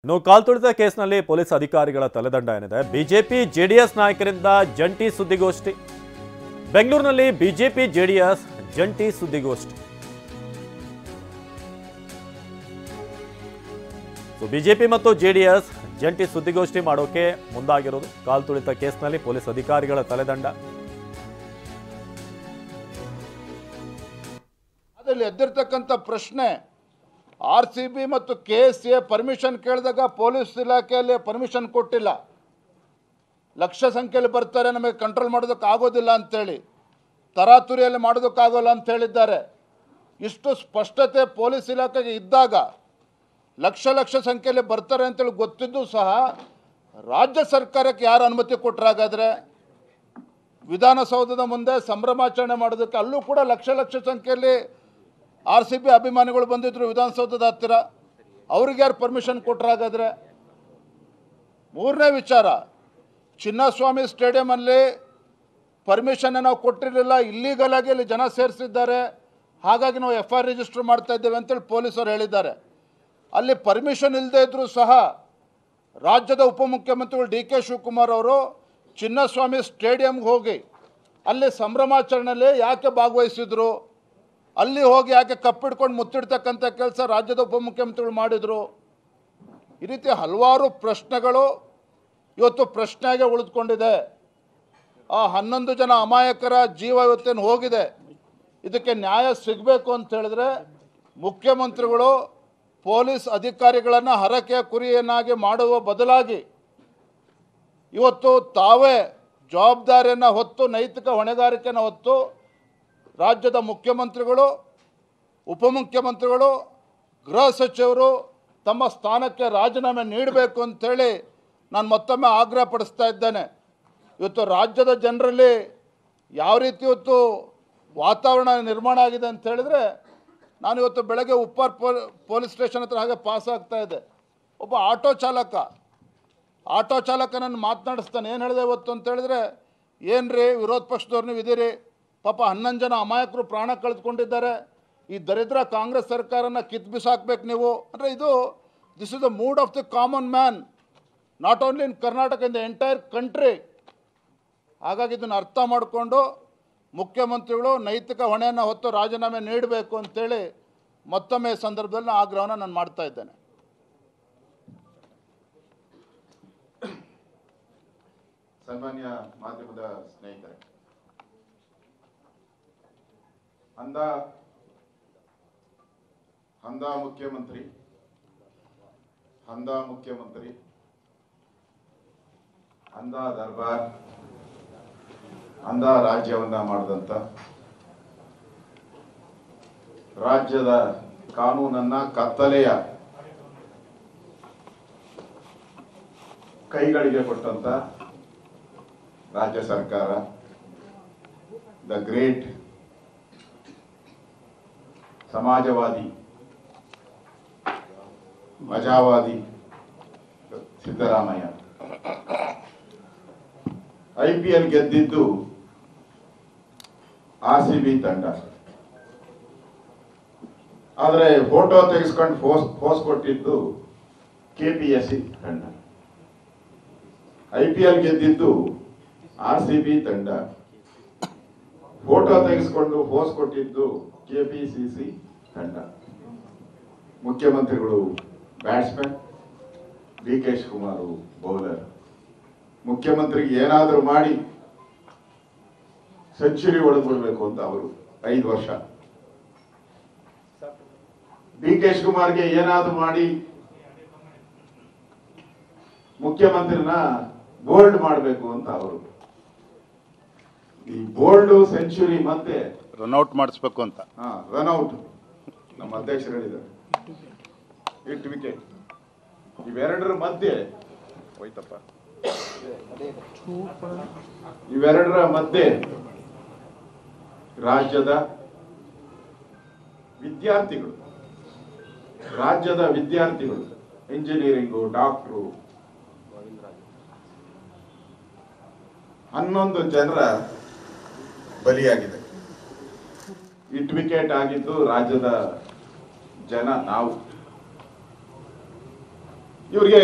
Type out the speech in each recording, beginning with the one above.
ಇನ್ನು ಕಾಲ್ತುಳಿತ ಕೇಸ್ನಲ್ಲಿ ಪೊಲೀಸ್ ಅಧಿಕಾರಿಗಳ ತಲೆದಂಡ ಏನಿದೆ. ಬಿಜೆಪಿ ಜೆಡಿಎಸ್ ನಾಯಕರಿಂದ ಜಂಟಿ ಸುದ್ದಿಗೋಷ್ಠಿ. ಬೆಂಗಳೂರಿನಲ್ಲಿ ಬಿಜೆಪಿ ಜೆಡಿಎಸ್ ಜಂಟಿ ಸುದ್ದಿಗೋಷ್ಠಿ. ಬಿಜೆಪಿ ಮತ್ತು ಜೆಡಿಎಸ್ ಜಂಟಿ ಸುದ್ದಿಗೋಷ್ಠಿ ಮಾಡೋಕೆ ಮುಂದಾಗಿರೋದು. ಕಾಲ್ತುಳಿತ ಕೇಸ್ನಲ್ಲಿ ಪೊಲೀಸ್ ಅಧಿಕಾರಿಗಳ ತಲೆದಂಡ. ಅದರಲ್ಲಿ ಎದ್ದಿರ್ತಕ್ಕಂಥ ಪ್ರಶ್ನೆ, RCB ಮತ್ತು KSA ಪರ್ಮಿಷನ್ ಕೇಳಿದಾಗ ಪೊಲೀಸ್ ಇಲಾಖೆಯಲ್ಲಿ ಪರ್ಮಿಷನ್ ಕೊಟ್ಟಿಲ್ಲ. ಲಕ್ಷ ಸಂಖ್ಯೆಯಲ್ಲಿ ಬರ್ತಾರೆ, ನಮಗೆ ಕಂಟ್ರೋಲ್ ಮಾಡೋದಕ್ಕೆ ಆಗೋದಿಲ್ಲ ಅಂತೇಳಿ, ತರಾತುರಿಯಲ್ಲಿ ಮಾಡೋದಕ್ಕಾಗೋಲ್ಲ ಅಂತ ಹೇಳಿದ್ದಾರೆ. ಇಷ್ಟು ಸ್ಪಷ್ಟತೆ ಪೊಲೀಸ್ ಇಲಾಖೆಗೆ ಇದ್ದಾಗ ಲಕ್ಷ ಸಂಖ್ಯೆಯಲ್ಲಿ ಬರ್ತಾರೆ ಅಂತೇಳಿ ಗೊತ್ತಿದ್ದು ಸಹ ರಾಜ್ಯ ಸರ್ಕಾರಕ್ಕೆ ಯಾರು ಅನುಮತಿ ಕೊಟ್ಟರಾಗಾದರೆ? ವಿಧಾನಸೌಧದ ಮುಂದೆ ಸಂಭ್ರಮಾಚರಣೆ ಮಾಡೋದಕ್ಕೆ ಅಲ್ಲೂ ಕೂಡ ಲಕ್ಷ ಸಂಖ್ಯೆಯಲ್ಲಿ RCB ಅಭಿಮಾನಿಗಳು ಬಂದಿದ್ದರು ವಿಧಾನಸೌಧದ ಹತ್ತಿರ. ಅವ್ರಿಗೆ ಯಾರು ಪರ್ಮಿಷನ್ ಕೊಟ್ಟರಾಗಾದರೆ? ಮೂರನೇ ವಿಚಾರ, ಚಿನ್ನಸ್ವಾಮಿ ಸ್ಟೇಡಿಯಮಲ್ಲಿ ಪರ್ಮಿಷನ್ ನಾವು ಕೊಟ್ಟಿರಲಿಲ್ಲ, ಇಲ್ಲೀಗಲ್ ಆಗಿ ಅಲ್ಲಿ ಜನ ಸೇರಿಸಿದ್ದಾರೆ, ಹಾಗಾಗಿ ನಾವು FIR ರಿಜಿಸ್ಟರ್ ಮಾಡ್ತಾ ಇದ್ದೇವೆ ಅಂತೇಳಿ ಪೊಲೀಸರು ಹೇಳಿದ್ದಾರೆ. ಅಲ್ಲಿ ಪರ್ಮಿಷನ್ ಇಲ್ಲದೇ ಇದ್ದರೂ ಸಹ ರಾಜ್ಯದ ಉಪಮುಖ್ಯಮಂತ್ರಿಗಳು DK ಶಿವಕುಮಾರ್ ಅವರು ಚಿನ್ನಸ್ವಾಮಿ ಸ್ಟೇಡಿಯಂಗೆ ಹೋಗಿ ಅಲ್ಲಿ ಸಂಭ್ರಮಾಚರಣೆಯಲ್ಲಿ ಯಾಕೆ ಭಾಗವಹಿಸಿದ್ರು, ಅಲ್ಲಿ ಹೋಗಿ ಯಾಕೆ ಕಪ್ಪಿಡ್ಕೊಂಡು ಮುತ್ತಿಡ್ತಕ್ಕಂಥ ಕೆಲಸ ರಾಜ್ಯದ ಉಪಮುಖ್ಯಮಂತ್ರಿಗಳು ಮಾಡಿದರು? ಈ ರೀತಿ ಹಲವಾರು ಪ್ರಶ್ನೆಗಳು ಇವತ್ತು ಪ್ರಶ್ನೆಗೆ ಉಳಿದುಕೊಂಡಿದೆ. ಆ 11 ಜನ ಅಮಾಯಕರ ಜೀವ ಇವತ್ತೇನು ಹೋಗಿದೆ, ಇದಕ್ಕೆ ನ್ಯಾಯ ಸಿಗಬೇಕು ಅಂತ ಹೇಳಿದ್ರೆ ಮುಖ್ಯಮಂತ್ರಿಗಳು ಪೊಲೀಸ್ ಅಧಿಕಾರಿಗಳನ್ನು ಹರಕೆಯ ಕುರಿಯನ್ನಾಗಿ ಮಾಡುವ ಬದಲಾಗಿ ಇವತ್ತು ತಾವೇ ಜವಾಬ್ದಾರಿಯನ್ನು ಹೊತ್ತು, ನೈತಿಕ ಹೊಣೆಗಾರಿಕೆಯನ್ನು ಹೊತ್ತು ರಾಜ್ಯದ ಮುಖ್ಯಮಂತ್ರಿಗಳು, ಉಪಮುಖ್ಯಮಂತ್ರಿಗಳು, ಗೃಹ ಸಚಿವರು ತಮ್ಮ ಸ್ಥಾನಕ್ಕೆ ರಾಜೀನಾಮೆ ನೀಡಬೇಕು ಅಂಥೇಳಿ ನಾನು ಮತ್ತೊಮ್ಮೆ ಆಗ್ರಹ ಪಡಿಸ್ತಾ ಇದ್ದೇನೆ. ಇವತ್ತು ರಾಜ್ಯದ ಜನರಲ್ಲಿ ಯಾವ ರೀತಿ ಇವತ್ತು ವಾತಾವರಣ ನಿರ್ಮಾಣ ಆಗಿದೆ ಅಂತ ಹೇಳಿದ್ರೆ, ನಾನು ಇವತ್ತು ಬೆಳಗ್ಗೆ ಉಪ್ಪಾರ್ ಪೊಲೀಸ್ ಸ್ಟೇಷನ್ ಹತ್ರ ಹಾಗೆ ಪಾಸ್ ಆಗ್ತಾ ಇದೆ. ಒಬ್ಬ ಆಟೋ ಚಾಲಕ ನನ್ನ ಮಾತನಾಡಿಸ್ತಾನೆ. ಏನು ಹೇಳಿದೆ ಇವತ್ತು ಅಂತ ಹೇಳಿದ್ರೆ, ಏನು ರೀ ವಿರೋಧ ಪಕ್ಷದವ್ರು ನೀವು ಇದೀರಿ, ಪಾಪ 11 ಜನ ಅಮಾಯಕರು ಪ್ರಾಣ ಕಳೆದುಕೊಂಡಿದ್ದಾರೆ, ಈ ದರಿದ್ರ ಕಾಂಗ್ರೆಸ್ ಸರ್ಕಾರನ ಕಿತ್ತು ಬಿಸಾಕ್ಬೇಕು ನೀವು ಅಂದರೆ, this is the mood of the common man, not only in Karnataka, in the entire country. ಹಾಗಾಗಿ ಇದನ್ನು ಅರ್ಥ ಮಾಡಿಕೊಂಡು ಮುಖ್ಯಮಂತ್ರಿಗಳು ನೈತಿಕ ಹೊಣೆಯನ್ನು ಹೊತ್ತು ರಾಜೀನಾಮೆ ನೀಡಬೇಕು ಅಂತೇಳಿ ಮತ್ತೊಮ್ಮೆ ಸಂದರ್ಭದಲ್ಲಿ ಆಗ್ರಹವನ್ನು ನಾನು ಮಾಡ್ತಾ ಇದ್ದೇನೆ. ಸನ್ಮಾನ್ಯ ಮಾಧ್ಯಮದ ಸ್ನೇಹಿತರೆ, ಅಂಧ ಮುಖ್ಯಮಂತ್ರಿ ಅಂಧ ದರ್ಬಾರ್, ಅಂಧ ರಾಜ್ಯವನ್ನ ಮಾಡಿದಂಥ, ರಾಜ್ಯದ ಕಾನೂನನ್ನ ಕತ್ತಲೆಯ ಕೈಗಳಿಗೆ ಕೊಟ್ಟಂತ ರಾಜ್ಯ ಸರ್ಕಾರ, ದ ಗ್ರೇಟ್ ಸಮಾಜವಾದಿ ಮಜಾವಾದಿ ಸಿದ್ದರಾಮಯ್ಯ IPL ಗೆದ್ದಿದ್ದು RCB ತಂಡ. ಆದರೆ ಫೋಟೋ ತೆಗೆಸ್ಕೊಂಡು ಪೋಸ್ ಕೊಟ್ಟಿದ್ದು KPSC ತಂಡ. IPL ಗೆದ್ದಿದ್ದು RCB ತಂಡ, ಫೋಟೋ ತೆಗೆಸ್ಕೊಂಡು ಪೋಸ್ ಕೊಟ್ಟಿದ್ದು KPCC ತಂಡ. ಮುಖ್ಯಮಂತ್ರಿಗಳು ಬ್ಯಾಟ್ಸ್ಮನ್, DK ಶಿವಕುಮಾರ್ ಬೌಲರ್. ಮುಖ್ಯಮಂತ್ರಿಗೆ ಏನಾದರೂ ಮಾಡಿ ಸೆಂಚುರಿ ಹೊಡೆದ್ಬಿಡ್ಬೇಕು ಅಂತ ಅವರು 5 ವರ್ಷ, DK ಶಿವಕುಮಾರ್ಗೆ ಏನಾದರೂ ಮಾಡಿ ಮುಖ್ಯಮಂತ್ರಿನ ಬೋಲ್ಡ್ ಮಾಡಬೇಕು ಅಂತ ಅವರು. ಈ ಬೋಲ್ಡ್ ಸೆಂಚುರಿ ಮತ್ತೆ ರನ್ಔಟ್ ಮಾಡಿಸ್ಬೇಕು ಅಂತ. ರನ್ಔಟ್ ನಮ್ಮ ಅಧ್ಯಕ್ಷರು ಹೇಳಿದ್ದಾರೆ. 8 ವಿಕೆಟ್ ಇವೆರಡರ ಮಧ್ಯೆ ಹೋಯ್ತಪ್ಪ. ಇವೆರಡರ ಮಧ್ಯೆ ರಾಜ್ಯದ ವಿದ್ಯಾರ್ಥಿಗಳು ಇಂಜಿನಿಯರಿಂಗು, ಡಾಕ್ಟ್ರು, 11 ಜನರ ಬಲಿಯಾಗಿದೆ. 8 ವಿಕೆಟ್ ಆಗಿದ್ದು ರಾಜ್ಯದ ಜನ ನಾವು. ಇವರಿಗೆ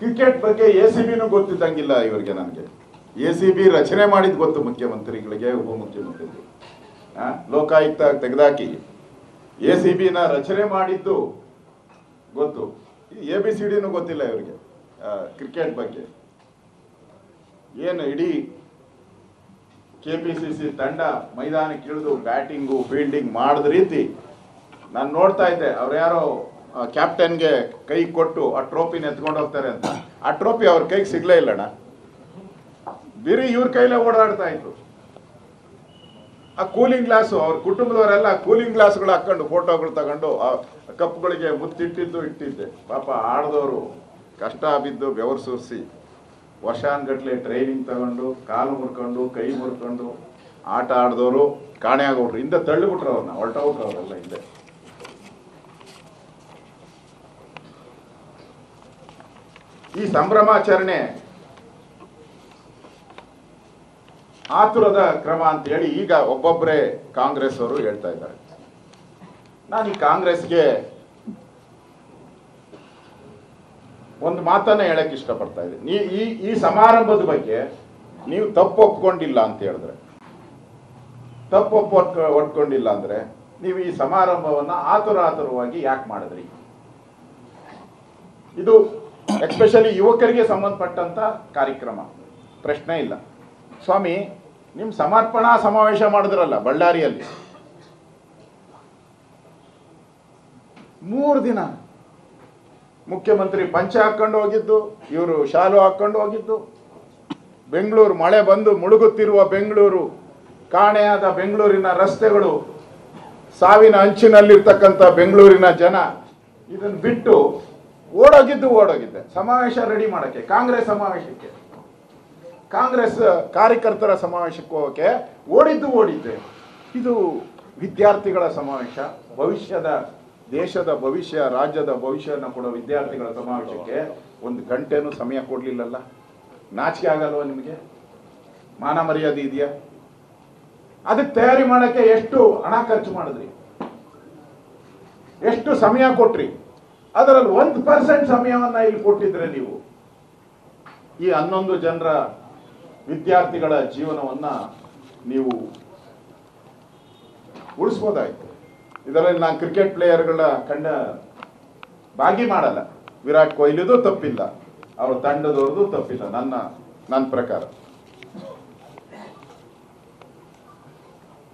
ಕ್ರಿಕೆಟ್ ಬಗ್ಗೆ ACBನೂ ಗೊತ್ತಿದ್ದಂಗಿಲ್ಲ ಇವರಿಗೆ. ನನಗೆ ACB ರಚನೆ ಮಾಡಿದ್ ಗೊತ್ತು ಮುಖ್ಯಮಂತ್ರಿಗಳಿಗೆ, ಉಪಮುಖ್ಯಮಂತ್ರಿಗಳಿಗೆ. ಲೋಕಾಯುಕ್ತ ತೆಗೆದಾಕಿ ACBನ ರಚನೆ ಮಾಡಿದ್ದು ಗೊತ್ತು. ABCDನೂ ಗೊತ್ತಿಲ್ಲ ಇವರಿಗೆ ಕ್ರಿಕೆಟ್ ಬಗ್ಗೆ. ಏನು ಇಡೀ KPCC ತಂಡ ಮೈದಾನಕ್ಕೆ ಇಳಿದು ಬ್ಯಾಟಿಂಗು ಫೀಲ್ಡಿಂಗ್ ಮಾಡಿದ ರೀತಿ ನಾನು ನೋಡ್ತಾ ಇದ್ದೆ. ಅವ್ರು ಯಾರೋ ಕ್ಯಾಪ್ಟನ್ಗೆ ಕೈ ಕೊಟ್ಟು ಆ ಟ್ರೋಫಿನ ಎತ್ಕೊಂಡು ಹೋಗ್ತಾರೆ ಅಂತ. ಆ ಟ್ರೋಫಿ ಅವ್ರ ಕೈಗೆ ಸಿಗ್ಲೇ ಇಲ್ಲಣ್ಣ, ಬಿರಿ ಇವ್ರ ಕೈಲೇ ಓಡಾಡ್ತಾ ಇತ್ತು. ಆ ಕೂಲಿಂಗ್ ಗ್ಲಾಸು ಅವ್ರ ಕುಟುಂಬದವರೆಲ್ಲ ಕೂಲಿಂಗ್ ಗ್ಲಾಸ್ಗಳು ಹಾಕೊಂಡು ಫೋಟೋಗಳು ತಗೊಂಡು ಆ ಕಪ್ಗಳಿಗೆ ಮುತ್ತಿಟ್ಟಿದ್ದು ಇಟ್ಟಿದ್ದೆ. ಪಾಪ ಆಡ್ದವರು ಕಷ್ಟ ಬಿದ್ದು ಬೆವರು ಸುರಿಸಿ ವರ್ಷಾನ್ಗಟ್ಲೆ ಟ್ರೈನಿಂಗ್ ತಗೊಂಡು ಕಾಲು ಮುರ್ಕೊಂಡು ಕೈ ಮುರ್ಕೊಂಡು ಆಟ ಆಡ್ದವರು ಕಾಣೆ ಆಗೋಟ್ರು. ಹಿಂದೆ ತಳ್ಳಿಬಿಟ್ರು ಅವ್ರನ್ನ, ಹೊರಟೋಗ್ಬಿಟ್ರು ಅವರೆಲ್ಲ ಹಿಂದೆ. ಈ ಸಂಭ್ರಮಾಚರಣೆ ಆತುರದ ಕ್ರಮ ಅಂತ ಹೇಳಿ ಈಗ ಒಬ್ಬೊಬ್ಬರೇ ಕಾಂಗ್ರೆಸ್ ಅವರು ಹೇಳ್ತಾ ಇದ್ದಾರೆ. ನಾನು ಈ ಕಾಂಗ್ರೆಸ್ಗೆ ಒಂದು ಮಾತನ್ನ ಹೇಳಕ್ ಇಷ್ಟಪಡ್ತಾ ಇದ್ದೀನಿ. ಈ ಸಮಾರಂಭದ ಬಗ್ಗೆ ನೀವು ತಪ್ಪು ಒಪ್ಕೊಂಡಿಲ್ಲ ಅಂತ ಹೇಳಿದ್ರೆ, ತಪ್ಪು ಒಪ್ಕೊಂಡಿಲ್ಲ ಅಂದ್ರೆ ನೀವು ಈ ಸಮಾರಂಭವನ್ನ ಆತುರವಾಗಿ ಯಾಕೆ ಮಾಡಿದ್ರಿ? ಇದು ಎಸ್ಪೆಷಲಿ ಯುವಕರಿಗೆ ಸಂಬಂಧಪಟ್ಟಂತ ಕಾರ್ಯಕ್ರಮ, ಪ್ರಶ್ನೆ ಇಲ್ಲ. ಸ್ವಾಮಿ, ನಿಮ್ ಸಮರ್ಪಣಾ ಸಮಾವೇಶ ಮಾಡಿದ್ರಲ್ಲ ಬಳ್ಳಾರಿಯಲ್ಲಿ, 3 ದಿನ ಮುಖ್ಯಮಂತ್ರಿ ಪಂಚೆ ಹಾಕೊಂಡು ಹೋಗಿದ್ದು, ಇವರು ಶಾಲು ಹಾಕೊಂಡು ಹೋಗಿದ್ದು, ಬೆಂಗಳೂರು ಮಳೆ ಬಂದು ಮುಳುಗುತ್ತಿರುವ ಬೆಂಗಳೂರು, ಕಾಣೆಯಾದ ಬೆಂಗಳೂರಿನ ರಸ್ತೆಗಳು, ಸಾವಿನ ಅಂಚಿನಲ್ಲಿರ್ತಕ್ಕಂಥ ಬೆಂಗಳೂರಿನ ಜನ, ಇದನ್ನು ಬಿಟ್ಟು ಓಡೋಗಿದ್ದೆ ಸಮಾವೇಶ ರೆಡಿ ಮಾಡಕ್ಕೆ, ಕಾಂಗ್ರೆಸ್ ಸಮಾವೇಶಕ್ಕೆ, ಕಾಂಗ್ರೆಸ್ ಕಾರ್ಯಕರ್ತರ ಸಮಾವೇಶಕ್ಕೆ ಹೋಗಕ್ಕೆ ಓಡಿದ್ದೆ. ಇದು ವಿದ್ಯಾರ್ಥಿಗಳ ಸಮಾವೇಶ, ಭವಿಷ್ಯದ ದೇಶದ ಭವಿಷ್ಯ, ರಾಜ್ಯದ ಭವಿಷ್ಯನ ಕೊಡೋ ವಿದ್ಯಾರ್ಥಿಗಳ ಸಮಾವೇಶಕ್ಕೆ 1 ಗಂಟೆನೂ ಸಮಯ ಕೊಡ್ಲಿಲ್ಲಲ್ಲ. ನಾಚಿಕೆ ಆಗಲ್ವ ನಿಮಗೆ? ಮಾನ ಮರ್ಯಾದೆ ಇದೆಯಾ? ಅದಕ್ಕೆ ತಯಾರಿ ಮಾಡಕ್ಕೆ ಎಷ್ಟು ಹಣ ಖರ್ಚು ಮಾಡಿದ್ರಿ, ಎಷ್ಟು ಸಮಯ ಕೊಟ್ರಿ? ಅದರಲ್ಲಿ 1% ಸಮಯವನ್ನ ಇಲ್ಲಿ ಕೊಟ್ಟಿದ್ರೆ ನೀವು ಈ 11 ಜನರ ವಿದ್ಯಾರ್ಥಿಗಳ ಜೀವನವನ್ನ ನೀವು ಉಳಿಸ್ಬೋದಾಯ್ತು. ಇದರಲ್ಲಿ ನಾನು ಕ್ರಿಕೆಟ್ ಪ್ಲೇಯರ್ಗಳ ಭಾಗಿ ಮಾಡಲ್ಲ. ವಿರಾಟ್ ಕೊಹ್ಲಿದು ತಪ್ಪಿಲ್ಲ, ಅವರ ತಂಡದವ್ರದ್ದು ತಪ್ಪಿಲ್ಲ ನನ್ನ ಪ್ರಕಾರ.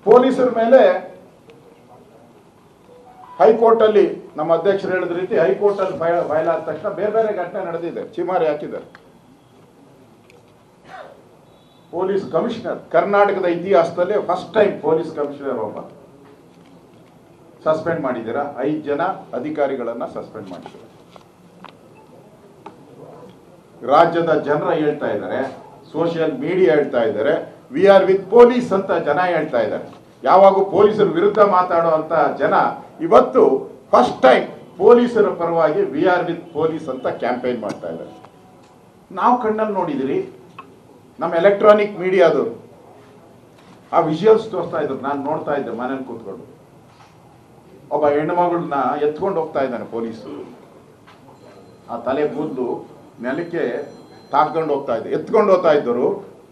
ಪೊಲೀಸರ ಮೇಲೆ ಹೈಕೋರ್ಟ್ ಅಲ್ಲಿ ನಮ್ಮ ಅಧ್ಯಕ್ಷರು ಹೇಳಿದ ರೀತಿ ಹೈಕೋರ್ಟ್ ಅಲ್ಲಿ ಫೈಲ್ ಆದ ತಕ್ಷಣ ಬೇರೆ ಘಟನೆ ನಡೆದಿದೆ, ಚಿಮಾರಿ ಹಾಕಿದ್ದಾರೆ. ಪೊಲೀಸ್ ಕಮಿಷನರ್, ಕರ್ನಾಟಕದ ಇತಿಹಾಸದಲ್ಲಿ ಫಸ್ಟ್ ಟೈಮ್ ಪೊಲೀಸ್ ಕಮಿಷನರ್ ಒಬ್ಬ ಸಸ್ಪೆಂಡ್ ಮಾಡಿದ್ದೀರಾ. 5 ಜನ ಅಧಿಕಾರಿಗಳನ್ನ ಸಸ್ಪೆಂಡ್ ಮಾಡಿದ್ದೀರಾ. ರಾಜ್ಯದ ಜನರ ಹೇಳ್ತಾ ಇದ್ದಾರೆ, ಸೋಷಿಯಲ್ ಮೀಡಿಯಾ ಹೇಳ್ತಾ ಇದ್ದಾರೆ, ವಿ ಆರ್ ವಿತ್ ಪೊಲೀಸ್ ಅಂತ ಜನ ಹೇಳ್ತಾ ಇದ್ದಾರೆ. ಯಾವಾಗೂ ಪೊಲೀಸರ ವಿರುದ್ಧ ಮಾತಾಡುವಂತ ಜನ ಇವತ್ತು ಫಸ್ಟ್ ಟೈಮ್ ಪೊಲೀಸರ ಪರವಾಗಿ ವಿ ಆರ್ ವಿತ್ ಪೊಲೀಸ್ ಅಂತ ಕ್ಯಾಂಪೇನ್ ಮಾಡ್ತಾ ಇದ್ದಾರೆ. ನಾವು ಕಣ್ಣಲ್ಲಿ ನೋಡಿದಿರಿ, ನಮ್ಮ ಎಲೆಕ್ಟ್ರಾನಿಕ್ ಮೀಡಿಯಾದವರು ಆ ವಿಜುವಲ್ಸ್ ತೋರಿಸ್ತಾ ಇದ್ರು. ನಾನು ನೋಡ್ತಾ ಇದ್ದೆ ಮನೇಲಿ ಕೂತ್ಕೊಂಡು. ಒಬ್ಬ ಹೆಣ್ಣುಮಗಳನ್ನ ಎತ್ಕೊಂಡು ಹೋಗ್ತಾ ಇದ್ದಾನೆ ಪೊಲೀಸು. ಆ ತಲೆ ಕೂದಲು ನೆಲಕ್ಕೆ ತಾಕೊಂಡು ಹೋಗ್ತಾ ಇದ್ದೆ. ಎತ್ಕೊಂಡು ಹೋಗ್ತಾ ಇದ್ದರು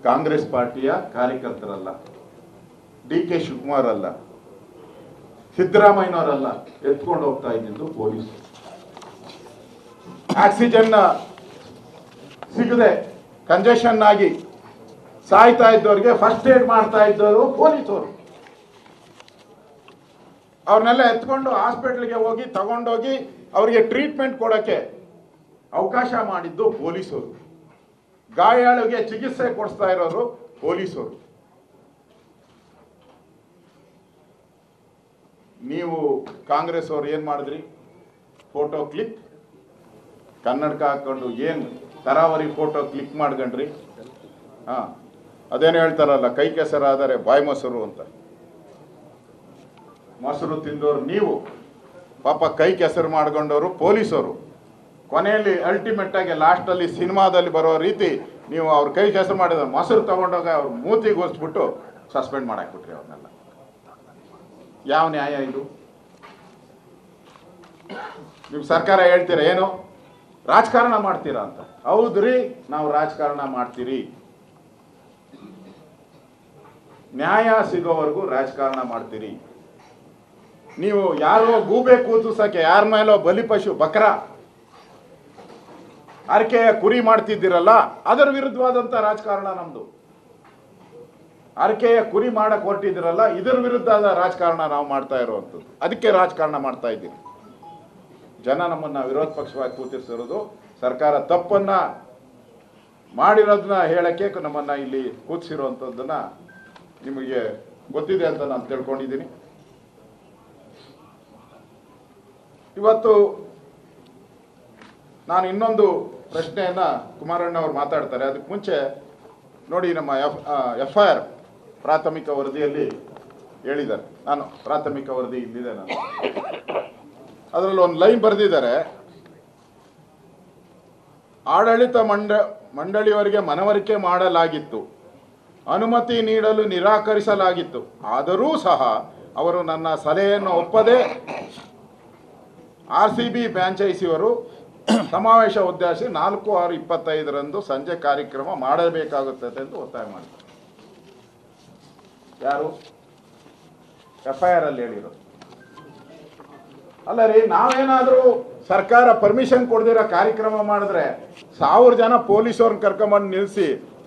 ಕಾಂಗ್ರೆಸ್ ಪಾರ್ಟಿಯ ಕಾರ್ಯಕರ್ತರಲ್ಲ, DK ಶಿವಕುಮಾರ್ ಅಲ್ಲ, ಸಿದ್ದರಾಮಯ್ಯನವರಲ್ಲ, ಎತ್ಕೊಂಡು ಹೋಗ್ತಾ ಇದ್ದಿದ್ದು ಪೊಲೀಸ್. ಆಕ್ಸಿಜನ್ ಸಿಗದೆ ಕಂಜೆಷನ್ ಆಗಿ ಸಾಯ್ತಾ ಇದ್ದವ್ರಿಗೆ ಫಸ್ಟ್ ಏಡ್ ಮಾಡ್ತಾ ಇದ್ದವರು ಪೊಲೀಸರು. ಅವ್ರನ್ನೆಲ್ಲ ಎತ್ಕೊಂಡು ಹಾಸ್ಪಿಟಲ್ಗೆ ಹೋಗಿ ತಗೊಂಡೋಗಿ ಅವರಿಗೆ ಟ್ರೀಟ್ಮೆಂಟ್ ಕೊಡೋಕ್ಕೆ ಅವಕಾಶ ಮಾಡಿದ್ದು ಪೊಲೀಸರು. ಗಾಯಾಳಿಗೆ ಚಿಕಿತ್ಸೆ ಕೊಡಿಸ್ತಾ ಇರೋರು ಪೊಲೀಸರು. ನೀವು ಕಾಂಗ್ರೆಸ್ ಅವ್ರು ಏನ್ ಮಾಡಿದ್ರಿ? ಫೋಟೋ ಕ್ಲಿಕ್, ಕನ್ನಡಕ ಹಾಕೊಂಡು ಏನು ತರಾವರಿ ಫೋಟೋ ಕ್ಲಿಕ್ ಮಾಡ್ಕೊಂಡ್ರಿ. ಅದೇನು ಹೇಳ್ತಾರಲ್ಲ, ಕೈ ಕೆಸರಾದರೆ ಬಾಯಿ ಮೊಸರು ಅಂತ. ಮೊಸರು ತಿಂದವರು ನೀವು, ಪಾಪ ಕೈ ಕೆಸರು ಮಾಡ್ಕೊಂಡವರು ಪೊಲೀಸರು. ಕೊನೆಯಲ್ಲಿ ಅಲ್ಟಿಮೇಟ್ ಆಗಿ ಲಾಸ್ಟ್ ಅಲ್ಲಿ ಸಿನಿಮಾದಲ್ಲಿ ಬರೋ ರೀತಿ ನೀವು ಅವ್ರ ಕೈ ಕೆಸರು ಮಾಡಿದ ಮೊಸರು ತಗೊಂಡೋಗ ಅವ್ರ ಮೂತಿಗೆ ಹೋಸ್ಬಿಟ್ಟು ಸಸ್ಪೆಂಡ್ ಮಾಡಾಕ್ಬಿಟ್ರಿ ಅವ್ರನ್ನೆಲ್ಲ. ಯಾವ ನ್ಯಾಯ ಇದು? ನಿಮ್ಮ ಸರ್ಕಾರ ಹೇಳ್ತೀರಾ ಏನು ರಾಜಕಾರಣ ಮಾಡ್ತೀರಾ ಅಂತ. ಹೌದ್ರಿ, ನಾವು ರಾಜಕಾರಣ ಮಾಡ್ತೀರಿ. ನ್ಯಾಯ ಸಿಗೋವರೆಗೂ ರಾಜಕಾರಣ ಮಾಡ್ತೀರಿ. ನೀವು ಯಾರೋ ಗೂಬೆ ಕೂತುಸಕ್ಕೆ ಯಾರ ಮೇಲೋ ಬಲಿಪಶು ಬಕ್ರ ಅರಕೆಯ ಕುರಿ ಮಾಡ್ತಿದ್ದೀರಲ್ಲ, ಅದರ ವಿರುದ್ಧವಾದಂಥ ರಾಜಕಾರಣ ನಮ್ದು. ಅರಕೆಯ ಕುರಿ ಮಾಡಕ್ ಹೊರಟಿದ್ದೀರಲ್ಲ, ಇದರ ವಿರುದ್ಧದ ರಾಜಕಾರಣ ನಾವು ಮಾಡ್ತಾ ಇರುವಂಥದ್ದು. ಅದಕ್ಕೆ ರಾಜಕಾರಣ ಮಾಡ್ತಾ ಇದ್ದೀವಿ. ಜನ ನಮ್ಮನ್ನ ವಿರೋಧ ಪಕ್ಷವಾಗಿ ಕೂತಿಸಿರೋದು ಸರ್ಕಾರ ತಪ್ಪನ್ನ ಮಾಡಿರೋದನ್ನ ಹೇಳಕ್ಕೆ ನಮ್ಮನ್ನ ಇಲ್ಲಿ ಕೂತಿಸಿರುವಂಥದ್ದನ್ನ ನಿಮಗೆ ಗೊತ್ತಿದೆ ಅಂತ ನಾನು ತಿಳ್ಕೊಂಡಿದ್ದೀನಿ. ಇವತ್ತು ನಾನು ಇನ್ನೊಂದು ಪ್ರಶ್ನೆಯನ್ನ ಕುಮಾರಣ್ಣ ಅವರು ಮಾತಾಡ್ತಾರೆ. ಅದಕ್ಕೆ ಮುಂಚೆ ನೋಡಿ, ನಮ್ಮ FIR ಪ್ರಾಥಮಿಕ ವರದಿಯಲ್ಲಿ ಹೇಳಿದ್ದಾರೆ. ನಾನು ಪ್ರಾಥಮಿಕ ವರದಿ ಇಲ್ಲಿದೆ, ನಾನು ಅದರಲ್ಲಿ ಒಂದು ಲೈನ್ ಬರೆದಿದ್ದಾರೆ. ಆಡಳಿತ ಮಂಡಳಿಯವರಿಗೆ ಮನವರಿಕೆ ಮಾಡಲಾಗಿತ್ತು, ಅನುಮತಿ ನೀಡಲು ನಿರಾಕರಿಸಲಾಗಿತ್ತು. ಆದರೂ ಸಹ ಅವರು ನನ್ನ ಸಲಹೆಯನ್ನು ಒಪ್ಪದೆ RCB ಫ್ರಾಂಚೈಸಿಯವರು ಸಮಾವೇಶ ಉದ್ದೇಶಿಸಿ 4/6/25 ಸಂಜೆ ಕಾರ್ಯಕ್ರಮ ಮಾಡಬೇಕಾಗುತ್ತದೆ ಎಂದು ಒತ್ತಾಯ ಮಾಡಿದ್ದಾರೆ. ಯಾರು? FIR ಅಲ್ಲಿ ಹೇಳಿರೋದು. ಅಲ್ಲ ರೀ, ನಾವೇನಾದ್ರೂ ಸರ್ಕಾರ ಪರ್ಮಿಷನ್ ಕೊಡದಿರೋ ಕಾರ್ಯಕ್ರಮ ಮಾಡಿದ್ರೆ 1000 ಜನ ಪೊಲೀಸವ್ರನ್ನ ಕರ್ಕೊಂಬಂದು ನಿಲ್ಲಿಸಿ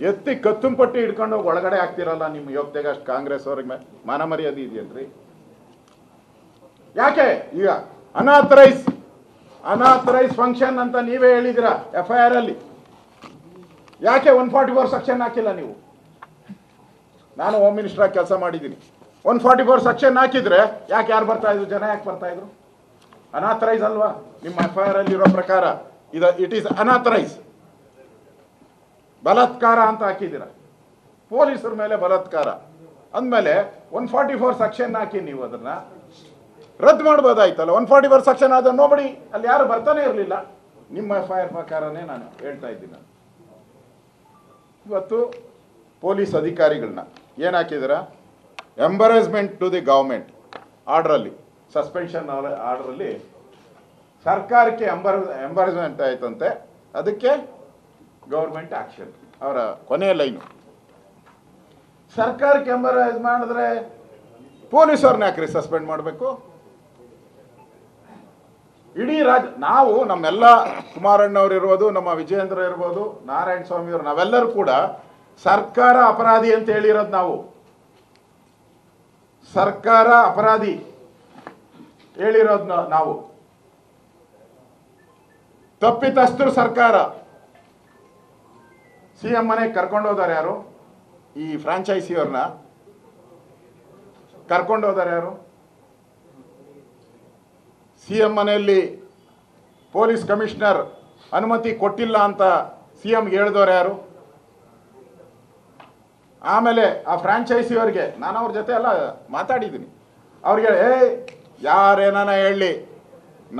ಎತ್ತಿ ಕತ್ತುಂಪಟ್ಟಿ ಹಿಡ್ಕೊಂಡು ಒಳಗಡೆ ಹಾಕ್ತಿರಲ್ಲ. ನಿಮ್ಮ ಯೋಗ್ಯತೆಗೆ ಅಷ್ಟು ಕಾಂಗ್ರೆಸ್ ಅವ್ರಿಗೆ ಮಾನ ಮರ್ಯಾದೆ ಇದೆಯಲ್ರಿ? ಯಾಕೆ ಈಗ ಅನಾಥರೈಸ್ ಫಂಕ್ಷನ್ ಅಂತ ನೀವೇ ಹೇಳಿದಿರ FIR ಅಲ್ಲಿ? ಯಾಕೆ 144 ಸೆಕ್ಷನ್ ಹಾಕಿಲ್ಲ ನೀವು? ನಾನು ಹೋಮ್ ಮಿನಿಸ್ಟರ್ ಆಗಿ ಕೆಲಸ ಮಾಡಿದ್ದೀನಿ. 144 ಸೆಕ್ಷನ್ ಹಾಕಿದ್ರೆ ಯಾಕೆ ಯಾರು ಬರ್ತಾ ಇದ್ರು? ಜನ ಯಾಕೆ ಬರ್ತಾ ಇದ್ರು? ಅನಾಥರೈಸ್ ಅಲ್ವಾ? ನಿಮ್ಮ FIR ಅಲ್ಲಿ ಇರೋ ಪ್ರಕಾರ ಇಟ್ ಈಸ್ ಅನಾಥರೈಸ್, ಬಲಾತ್ಕಾರ ಅಂತ ಹಾಕಿದ್ದೀರ. ಪೊಲೀಸರ ಮೇಲೆ ಬಲಾತ್ಕಾರ ಅಂದಮೇಲೆ 144 ಸೆಕ್ಷನ್ ಹಾಕಿ ನೀವು ಅದನ್ನ ರದ್ದು ಮಾಡ್ಬೋದಾಯ್ತಲ್ಲ. 144 ಸೆಕ್ಷನ್ ಆದ ನೋಬಡಿ ಅಲ್ಲಿ ಯಾರು ಬರ್ತಾನೆ ಇರಲಿಲ್ಲ. ನಿಮ್ಮ FIR ಪ್ರಕಾರನೇ ನಾನು ಹೇಳ್ತಾ ಇದ್ದೀನಿ. ಇವತ್ತು ಪೊಲೀಸ್ ಅಧಿಕಾರಿಗಳನ್ನ ಏನು ಹಾಕಿದ್ದೀರ? ಎಂಬರೇಸ್ಮೆಂಟ್ ಟು ದಿ ಗವರ್ಮೆಂಟ್ ಆರ್ಡ್ರಲ್ಲಿ, ಸಸ್ಪೆನ್ಷನ್ ಆರ್ಡ್ರಲ್ಲಿ ಸರ್ಕಾರಕ್ಕೆ ಎಂಬರೇಸ್ಮೆಂಟ್ ಆಯ್ತಂತೆ. ಅದಕ್ಕೆ ಗೌರ್ಮೆಂಟ್ ಆಕ್ಷನ್. ಅವರ ಕೊನೆಯ ಲೈನು, ಸರ್ಕಾರಕ್ಕೆ ಎಂಬರೇಸ್ ಮಾಡಿದ್ರೆ ಪೊಲೀಸವ್ರನ್ನ ಯಾಕ್ರಿ ಸಸ್ಪೆಂಡ್ ಮಾಡಬೇಕು? ಇಡೀ ನಾವು ನಮ್ಮೆಲ್ಲ ಕುಮಾರಣ್ಣವ್ರು ಇರ್ಬೋದು, ನಮ್ಮ ವಿಜಯೇಂದ್ರ ಇರ್ಬೋದು, ನಾರಾಯಣ ಸ್ವಾಮಿ ಅವರು, ನಾವೆಲ್ಲರೂ ಕೂಡ ಸರ್ಕಾರ ಅಪರಾಧಿ ಅಂತ ಹೇಳಿರೋದು. ನಾವು ಸರ್ಕಾರ ಅಪರಾಧಿ ಹೇಳಿರೋದು ನಾವು. ತಪ್ಪಿತಸ್ಥರು ಸರ್ಕಾರ. CM ಮನೆಗೆ ಕರ್ಕೊಂಡು ಹೋದಾರೆ ಯಾರು? ಈ ಫ್ರಾಂಚೈಸಿಯವ್ರನ್ನ ಕರ್ಕೊಂಡು ಹೋದಾರೆ ಯಾರು? CM ಮನೆಯಲ್ಲಿ ಪೊಲೀಸ್ ಕಮಿಷನರ್ ಅನುಮತಿ ಕೊಟ್ಟಿಲ್ಲ ಅಂತ CMಗೆ ಹೇಳಿದವರು ಯಾರು? ಆಮೇಲೆ ಆ ಫ್ರಾಂಚೈಸಿಯವರಿಗೆ ನಾನು ಅವ್ರ ಜೊತೆ ಎಲ್ಲ ಮಾತಾಡಿದ್ದೀನಿ. ಅವ್ರಿಗೆ ಯಾರೇನಾನ ಹೇಳಿ,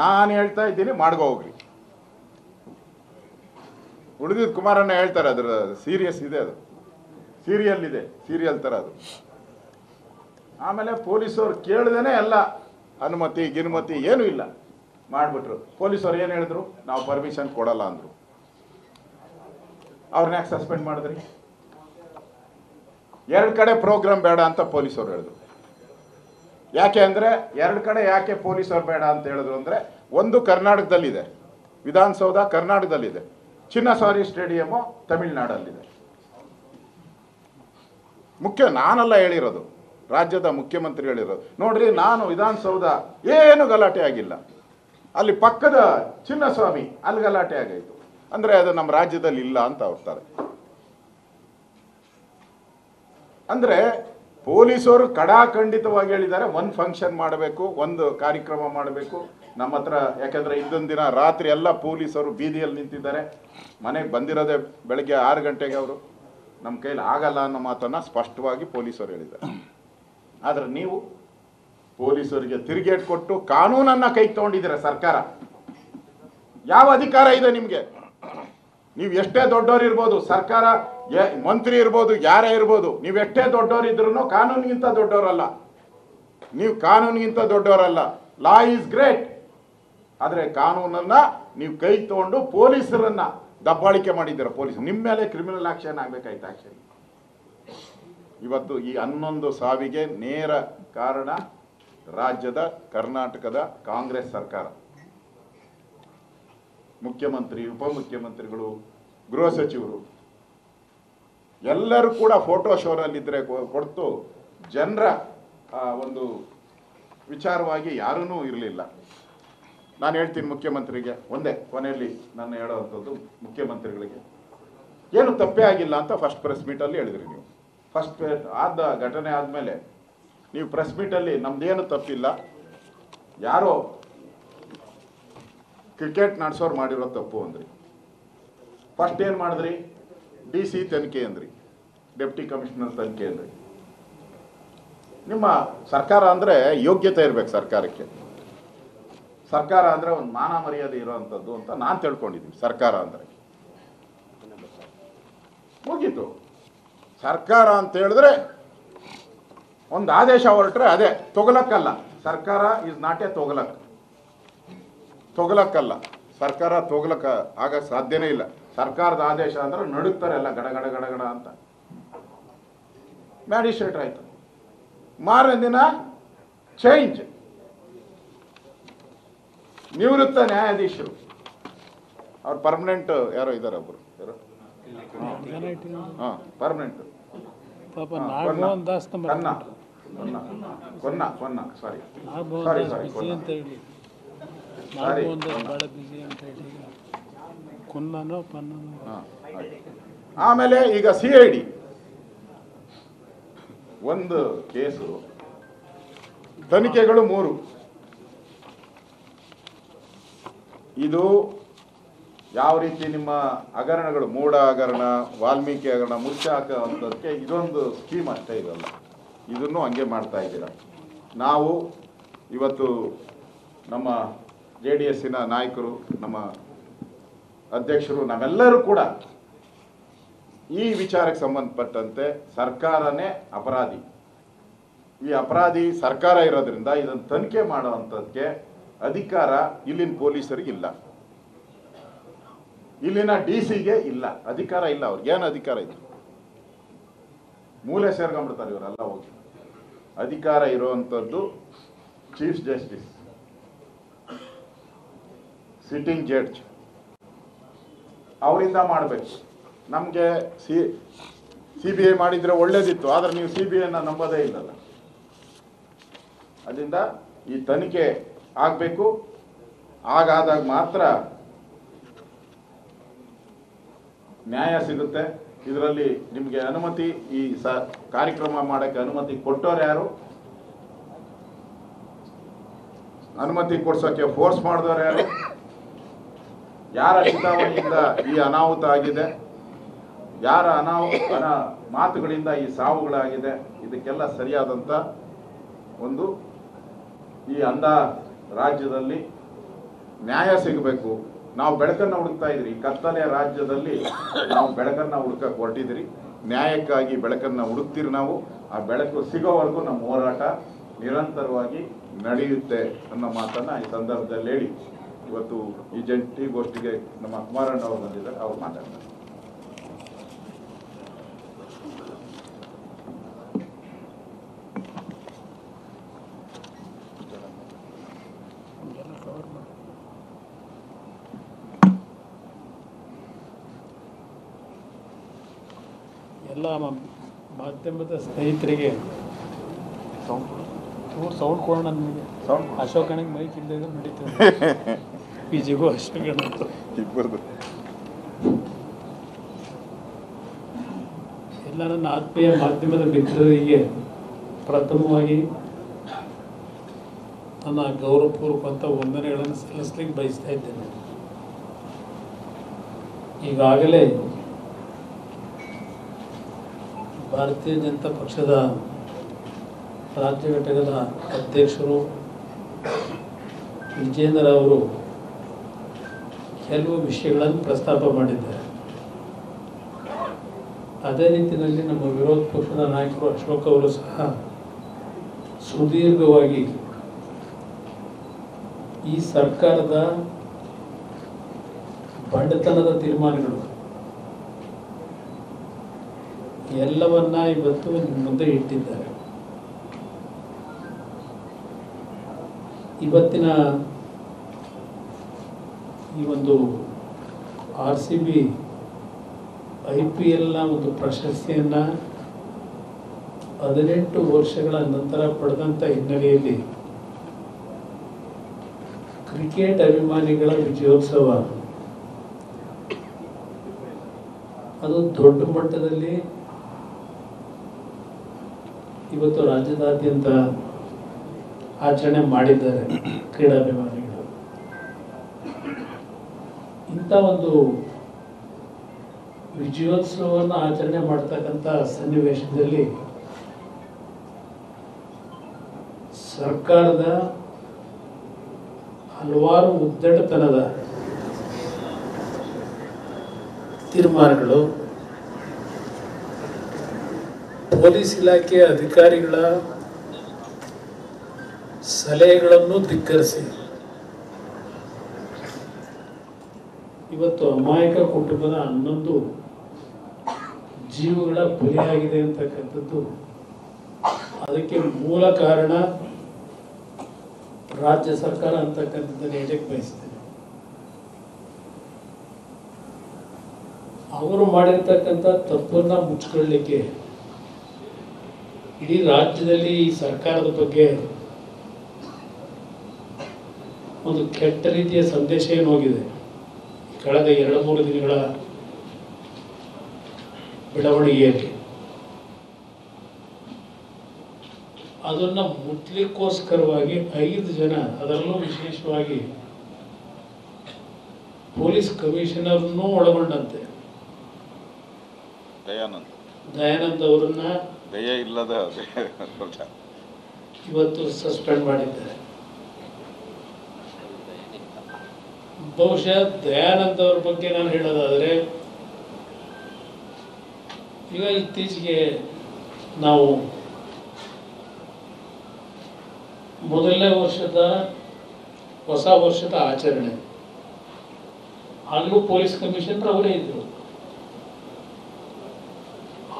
ನಾನು ಹೇಳ್ತಾ ಇದ್ದೀನಿ ಮಾಡ್ಕೊ ಹೋಗ್ರಿ. ಉಳಿದಿದ್ದು ಕುಮಾರಣ್ಣ ಹೇಳ್ತಾರೆ, ಅದ್ರ ಸೀರಿಯಸ್ ಇದೆ, ಅದು ಸೀರಿಯಲ್ ಇದೆ, ಸೀರಿಯಲ್ ಥರ ಅದು. ಆಮೇಲೆ ಪೊಲೀಸವ್ರು ಕೇಳ್ದೇನೆ ಎಲ್ಲ ಅನುಮತಿ ಗಿನುಮತಿ ಏನೂ ಇಲ್ಲ ಮಾಡಿಬಿಟ್ರು. ಪೊಲೀಸವ್ರು ಏನು ಹೇಳಿದ್ರು? ನಾವು ಪರ್ಮಿಷನ್ ಕೊಡಲ್ಲ ಅಂದರು. ಅವ್ರನ್ನ ಯಾಕೆ ಸಸ್ಪೆಂಡ್ ಮಾಡಿದ್ರಿ? 2 ಕಡೆ ಪ್ರೋಗ್ರಾಮ್ ಬೇಡ ಅಂತ ಪೊಲೀಸವ್ರು ಹೇಳಿದ್ರು. ಯಾಕೆ ಅಂದರೆ 2 ಕಡೆ ಯಾಕೆ ಪೊಲೀಸವ್ರು ಬೇಡ ಅಂತ ಹೇಳಿದ್ರು ಅಂದರೆ, ಒಂದು ಕರ್ನಾಟಕದಲ್ಲಿದೆ, ವಿಧಾನಸೌಧ ಕರ್ನಾಟಕದಲ್ಲಿದೆ, ಚಿನ್ನಸ್ವಾರಿ ಸ್ಟೇಡಿಯಮ್ಮು ತಮಿಳುನಾಡಲ್ಲಿದೆ. ನಾನೆಲ್ಲ ಹೇಳಿರೋದು, ರಾಜ್ಯದ ಮುಖ್ಯಮಂತ್ರಿ ಹೇಳಿರೋದು. ನೋಡ್ರಿ, ನಾನು ವಿಧಾನಸೌಧ ಏನು ಗಲಾಟೆ ಆಗಿಲ್ಲ, ಅಲ್ಲಿ ಪಕ್ಕದ ಚಿನ್ನಸ್ವಾಮಿ ಅಲ್ಲಿ ಗಲಾಟೆ ಆಗೈತು ಅಂದರೆ ಅದು ನಮ್ಮ ರಾಜ್ಯದಲ್ಲಿ ಇಲ್ಲ ಅಂತ ಹೋಗ್ತಾರೆ. ಅಂದರೆ ಪೊಲೀಸರು ಕಡಾಖಂಡಿತವಾಗಿ ಹೇಳಿದ್ದಾರೆ, ಒಂದು ಫಂಕ್ಷನ್ ಮಾಡಬೇಕು, ಒಂದು ಕಾರ್ಯಕ್ರಮ ಮಾಡಬೇಕು ನಮ್ಮ ಹತ್ರ. ಯಾಕಂದರೆ ಇದೊಂದು ದಿನ ರಾತ್ರಿ ಎಲ್ಲ ಪೊಲೀಸರು ಬೀದಿಯಲ್ಲಿ ನಿಂತಿದ್ದಾರೆ. ಮನೆಗೆ ಬಂದಿರೋದೇ ಬೆಳಗ್ಗೆ 6 ಗಂಟೆಗೆ. ಅವರು ನಮ್ಮ ಕೈಲಿ ಆಗಲ್ಲ ಅನ್ನೋ ಮಾತನ್ನು ಸ್ಪಷ್ಟವಾಗಿ ಪೊಲೀಸರು ಹೇಳಿದ್ದಾರೆ. ಆದರೆ ನೀವು ಪೊಲೀಸರಿಗೆ ತಿರುಗೇಟ್ ಕೊಟ್ಟು ಕಾನೂನನ್ನು ಕೈಗೆ ತಗೊಂಡಿದ್ದೀರ. ಸರ್ಕಾರ ಯಾವ ಅಧಿಕಾರ ಇದೆ ನಿಮಗೆ? ನೀವು ಎಷ್ಟೇ ದೊಡ್ಡವರು ಇರ್ಬೋದು, ಸರ್ಕಾರ ಮಂತ್ರಿ ಇರ್ಬೋದು, ಯಾರೇ ಇರ್ಬೋದು, ನೀವು ಎಷ್ಟೇ ದೊಡ್ಡವರು ಇದ್ರೂ ಕಾನೂನಿಗಿಂತ ದೊಡ್ಡವರಲ್ಲ. ನೀವು ಕಾನೂನಿಗಿಂತ ದೊಡ್ಡವರಲ್ಲ. Law is great. ಆದರೆ ಕಾನೂನನ್ನು ನೀವು ಕೈ ತಗೊಂಡು ಪೊಲೀಸರನ್ನು ದಬ್ಬಾಳಿಕೆ ಮಾಡಿದ್ದೀರ. ಪೊಲೀಸ್ ನಿಮ್ಮ ಮೇಲೆ ಕ್ರಿಮಿನಲ್ ಆಕ್ಷನ್ ಆಗಬೇಕಾಯ್ತು. ಆ್ಯಕ್ಚುಲಿ ಇವತ್ತು ಈ 11 ಸಾವಿಗೆ ನೇರ ಕಾರಣ ರಾಜ್ಯದ ಕರ್ನಾಟಕದ ಕಾಂಗ್ರೆಸ್ ಸರ್ಕಾರ. ಮುಖ್ಯಮಂತ್ರಿ, ಉಪಮುಖ್ಯಮಂತ್ರಿಗಳು, ಗೃಹ ಸಚಿವರು ಎಲ್ಲರೂ ಕೂಡ ಫೋಟೋ ಶೋನಲ್ಲಿದ್ದರೆ ಕೊಡ್ತು ಜನರ ಒಂದು ವಿಚಾರವಾಗಿ ಯಾರೂ ಇರಲಿಲ್ಲ. ನಾನು ಹೇಳ್ತೀನಿ ಮುಖ್ಯಮಂತ್ರಿಗೆ ಒಂದೇ ಕೊನೆಯಲ್ಲಿ ನಾನು ಹೇಳೋವಂಥದ್ದು, ಮುಖ್ಯಮಂತ್ರಿಗಳಿಗೆ ಏನು ತಪ್ಪೇ ಆಗಿಲ್ಲ ಅಂತ ಫಸ್ಟ್ ಪ್ರೆಸ್ ಮೀಟಲ್ಲಿ ಹೇಳಿದ್ರಿ ನೀವು. ಫಸ್ಟ್ ಆದ ಘಟನೆ ಆದಮೇಲೆ ನೀವು ಪ್ರೆಸ್ ಮೀಟಲ್ಲಿ ನಮ್ದೇನು ತಪ್ಪಿಲ್ಲ, ಯಾರೋ ಕ್ರಿಕೆಟ್ ನಡೆಸೋರು ಮಾಡಿರೋ ತಪ್ಪು ಅಂದ್ರಿ. ಫಸ್ಟ್ ಏನು ಮಾಡಿದ್ರಿ? DC ತನಿಖೆ ಅಂದ್ರಿ, ಡೆಪ್ಟಿ ಕಮಿಷನರ್ ತನಿಖೆ ಅಂದ್ರಿ. ನಿಮ್ಮ ಸರ್ಕಾರ ಅಂದರೆ ಯೋಗ್ಯತೆ ಇರಬೇಕು ಸರ್ಕಾರಕ್ಕೆ. ಸರ್ಕಾರ ಅಂದರೆ ಒಂದು ಮಾನ ಮರ್ಯಾದೆ ಇರೋವಂಥದ್ದು ಅಂತ ನಾನು ತಿಳ್ಕೊಂಡಿದ್ದೀನಿ. ಸರ್ಕಾರ ಅಂದರೆ ಮುಗೀತು. ಸರ್ಕಾರ ಅಂತ ಹೇಳಿದ್ರೆ ಒಂದು ಆದೇಶ ಹೊರಟ್ರೆ ಅದೇ ತೊಗಲಕ್ಕಲ್ಲ. ಸರ್ಕಾರ ಇಸ್ ನಾಟ್ ಎ ತೊಗಲಕ್ಕಲ್ಲ. ಸರ್ಕಾರ ತೊಗಲಕ್ಕ ಆಗ ಸಾಧ್ಯನೇ ಇಲ್ಲ. ಸರ್ಕಾರದ ಆದೇಶ ಅಂದ್ರೆ ನಡುಕ್ತಾರೆ ಎಲ್ಲ ಗಡಗಡ ಗಡಗಡ ಅಂತ. ಮ್ಯಾಜಿಸ್ಟ್ರೇಟ್ ಆಯ್ತು, ಮಾರನೇ ದಿನ ಚೇಂಜ್, ನಿವೃತ್ತ ನ್ಯಾಯಾಧೀಶರು. ಅವ್ರು ಪರ್ಮನೆಂಟ್ ಯಾರೋ ಇದ್ದಾರೆ, ಒಬ್ರು ಯಾರೋ ಪರ್ಮನೆಂಟ್ ಕೊನ್ನ ಸಾರಿ ಆಮೇಲೆ ಈಗ CID ಒಂದು ಕೇಸು, ತನಿಖೆಗಳು 3. ಇದು ಯಾವ ರೀತಿ ನಿಮ್ಮ ಹಗರಣಗಳು, ಮೂಢ ಹಗರಣ, ವಾಲ್ಮೀಕಿ ಹಗರಣ ಮುಚ್ಚಾಕುವಂಥದ್ದಕ್ಕೆ ಇದೊಂದು ಸ್ಕೀಮ್ ಅಷ್ಟೇ ಇರಲ್ಲ. ಇದನ್ನು ಹಂಗೆ ಮಾಡ್ತಾ ಇದ್ದೀರಾ. ನಾವು ಇವತ್ತು ನಮ್ಮ JDSನ ನಾಯಕರು, ನಮ್ಮ ಅಧ್ಯಕ್ಷರು, ನಾವೆಲ್ಲರೂ ಕೂಡ ಈ ವಿಚಾರಕ್ಕೆ ಸಂಬಂಧಪಟ್ಟಂತೆ ಸರ್ಕಾರನೇ ಅಪರಾಧಿ. ಈ ಅಪರಾಧಿ ಸರ್ಕಾರ ಇರೋದ್ರಿಂದ ಇದನ್ನು ತನಿಖೆ ಮಾಡುವಂಥದ್ದಕ್ಕೆ ಅಧಿಕಾರ ಇಲ್ಲಿನ ಪೊಲೀಸರಿಗೆ ಇಲ್ಲ, ಇಲ್ಲಿನ DC-ಗೆ ಇಲ್ಲ, ಅಧಿಕಾರ ಇಲ್ಲ. ಅವ್ರಿಗೇನು ಅಧಿಕಾರ ಇದೆ? ಮೂಲೆ ಸೇರ್ಕೊಂಡ್ಬಿಡ್ತಾರೆ ಇವರೆಲ್ಲ ಹೋಗಿ. ಅಧಿಕಾರ ಇರುವಂಥದ್ದು ಚೀಫ್ ಜಸ್ಟಿಸ್, ಸಿಟ್ಟಿಂಗ್ ಜಡ್ಜ್, ಅವರಿಂದ ಮಾಡಬೇಕು. ನಮಗೆ CBI ಮಾಡಿದರೆ ಒಳ್ಳೇದಿತ್ತು, ಆದರೆ ನೀವು CBIನ ನಂಬೋದೇ ಇಲ್ಲಲ್ಲ. ಅದರಿಂದ ಈ ತನಿಖೆ ಆಗಬೇಕು. ಹಾಗಾದಾಗ ಮಾತ್ರ ನ್ಯಾಯ ಸಿಗುತ್ತೆ. ಇದರಲ್ಲಿ ನಿಮಗೆ ಅನುಮತಿ, ಈ ಕಾರ್ಯಕ್ರಮ ಮಾಡೋಕ್ಕೆ ಅನುಮತಿ ಕೊಟ್ಟೋರು ಯಾರು? ಅನುಮತಿ ಕೊಡ್ಸೋಕ್ಕೆ ಫೋರ್ಸ್ ಮಾಡಿದವರು ಯಾರು? ಯಾರ ಚಿತಾವಣೆಯಿಂದ ಈ ಅನಾಹುತ ಆಗಿದೆ? ಯಾರ ಮಾತುಗಳಿಂದ ಈ ಸಾವುಗಳಾಗಿದೆ? ಇದಕ್ಕೆಲ್ಲ ಸರಿಯಾದಂಥ ಒಂದು ಈ ಅಂಧ ರಾಜ್ಯದಲ್ಲಿ ನ್ಯಾಯ ಸಿಗಬೇಕು. ನಾವು ಬೆಳಕನ್ನು ಹುಡುಕ್ತಾ ಇದ್ರಿ. ಕತ್ತಲೆಯ ರಾಜ್ಯದಲ್ಲಿ ನಾವು ಬೆಳಕನ್ನು ಹುಡುಕಕ್ಕೆ ಹೊರಟಿದ್ರಿ. ನ್ಯಾಯಕ್ಕಾಗಿ ಬೆಳಕನ್ನು ಹುಡುಕ್ತಿರಿ ನಾವು. ಆ ಬೆಳಕು ಸಿಗೋವರೆಗೂ ನಮ್ಮ ಹೋರಾಟ ನಿರಂತರವಾಗಿ ನಡೆಯುತ್ತೆ ಅನ್ನೋ ಮಾತನ್ನು ಈ ಸಂದರ್ಭದಲ್ಲಿ ಹೇಳಿ, ಇವತ್ತು ಈ ಜಂಟಿ ಗೋಷ್ಠಿಗೆ ನಮ್ಮ ಕುಮಾರಣ್ಣ ಅವರು ಬಂದಿದ್ದಾರೆ, ಅವ್ರು ಮಾತಾಡ್ತಾರೆ. ಎಲ್ಲ ಮಾಧ್ಯಮದ ಸ್ನೇಹಿತರಿಗೆ ಸೌಂಡ್ ಕೊಡೋಣ. ನಿಮಗೆ ಅಶೋಕನಿಗೆ ಮೈಕ್ ಇಲ್ಲದೆ ನಡೀತದೆ. PGಗೂ ಅಶೋಕಣ್ಣ ಇಬ್ಬರದು ಎಲ್ಲ ನನ್ನ ಆತ್ಮೀಯ ಮಾಧ್ಯಮದ ಮಿತ್ರರಿಗೆ ಪ್ರಥಮವಾಗಿ ನನ್ನ ಗೌರವಪೂರ್ವಕಂತ ವಂದನೆಗಳನ್ನು ಸಲ್ಲಿಸಲಿಕ್ಕೆ ಬಯಸ್ತಾ ಇದ್ದೇನೆ. ಈಗಾಗಲೇ ಭಾರತೀಯ ಜನತಾ ಪಕ್ಷದ ರಾಜ್ಯ ಘಟಕದ ಅಧ್ಯಕ್ಷರು ವಿಜೇಂದ್ರ ಅವರು ಕೆಲವು ವಿಷಯಗಳನ್ನು ಪ್ರಸ್ತಾಪ ಮಾಡಿದ್ದಾರೆ. ಅದೇ ರೀತಿಯಲ್ಲಿ ನಮ್ಮ ವಿರೋಧ ಪಕ್ಷದ ನಾಯಕರು ಅಶೋಕ್ ಅವರು ಸಹ ಸುದೀರ್ಘವಾಗಿ ಈ ಸರ್ಕಾರದ ಬಂಡತನದ ತೀರ್ಮಾನಗಳು ಎಲ್ಲವನ್ನ ಇವತ್ತು ಮುಂದೆ ಇಟ್ಟಿದ್ದಾರೆ. ಇವತ್ತಿನ ಈ ಒಂದು RCB IPLನ ಒಂದು ಪ್ರಶಸ್ತಿಯನ್ನು 18 ವರ್ಷಗಳ ನಂತರ ಪಡೆದಂಥ ಹಿನ್ನೆಲೆಯಲ್ಲಿ ಕ್ರಿಕೆಟ್ ಅಭಿಮಾನಿಗಳ ವಿಜಯೋತ್ಸವ ಅದು ದೊಡ್ಡ ಮಟ್ಟದಲ್ಲಿ ಇವತ್ತು ರಾಜ್ಯದಾದ್ಯಂತ ಆಚರಣೆ ಮಾಡಿದ್ದಾರೆ ಕ್ರೀಡಾಭಿಮಾನಿಗಳು. ಇಂಥ ಒಂದು ವಿಜಯೋತ್ಸವವನ್ನು ಆಚರಣೆ ಮಾಡ್ತಕ್ಕಂಥ ಸನ್ನಿವೇಶದಲ್ಲಿ ಸರ್ಕಾರದ ಹಲವಾರು ಉದ್ದಟತನದ ತೀರ್ಮಾನಗಳು, ಪೊಲೀಸ್ ಇಲಾಖೆ ಅಧಿಕಾರಿಗಳ ಸಲಹೆಗಳನ್ನು ಧಿಕ್ಕರಿಸಿ ಇವತ್ತು ಅಮಾಯಕ ಕುಟುಂಬದ 11 ಜೀವಗಳ ಬಲಿಯಾಗಿದೆ ಅಂತಕ್ಕಂಥದ್ದು. ಅದಕ್ಕೆ ಮೂಲ ಕಾರಣ ರಾಜ್ಯ ಸರ್ಕಾರ ಅಂತಕ್ಕಂಥದ್ದನ್ನು ಹೇಳಕ್ಕೆ ಬಯಸ್ತೇನೆ. ಅವರು ಮಾಡಿರ್ತಕ್ಕಂಥ ತಪ್ಪನ್ನ ಮುಚ್ಕೊಳ್ಳಿಕ್ಕೆ ಇಡೀ ರಾಜ್ಯದಲ್ಲಿ ಈ ಸರ್ಕಾರದ ಬಗ್ಗೆ ಒಂದು ಕೆಟ್ಟ ರೀತಿಯ ಸಂದೇಶ ಏನು ಹೋಗಿದೆ. ಕಳೆದ 2-3 ದಿನಗಳ ಬೆಳವಣಿಗೆಯಲ್ಲಿ ಅದನ್ನು ಮುಚ್ಚಲಿಕ್ಕೋಸ್ಕರವಾಗಿ 5 ಜನ, ಅದರಲ್ಲೂ ವಿಶೇಷವಾಗಿ ಪೊಲೀಸ್ ಕಮಿಷನರ್ನೂ ಒಳಗೊಂಡಂತೆ ದಯಾನಂದ್ ಅವರನ್ನ ಇವತ್ತು ಸಸ್ಪೆಂಡ್ ಮಾಡಿದ್ದಾರೆ. ಬಹುಶಃ ದಯಾನಂದ್ ಅವ್ರ ಬಗ್ಗೆ ನಾನು ಹೇಳೋದಾದರೆ, ಈಗ ಇತ್ತೀಚೆಗೆ ನಾವು ಮೊದಲನೇ ಹೊಸ ವರ್ಷದ ಆಚರಣೆ, ಆಗಲೂ ಪೊಲೀಸ್ ಕಮಿಷನರ್ ಅವರೇ ಇದ್ದರು.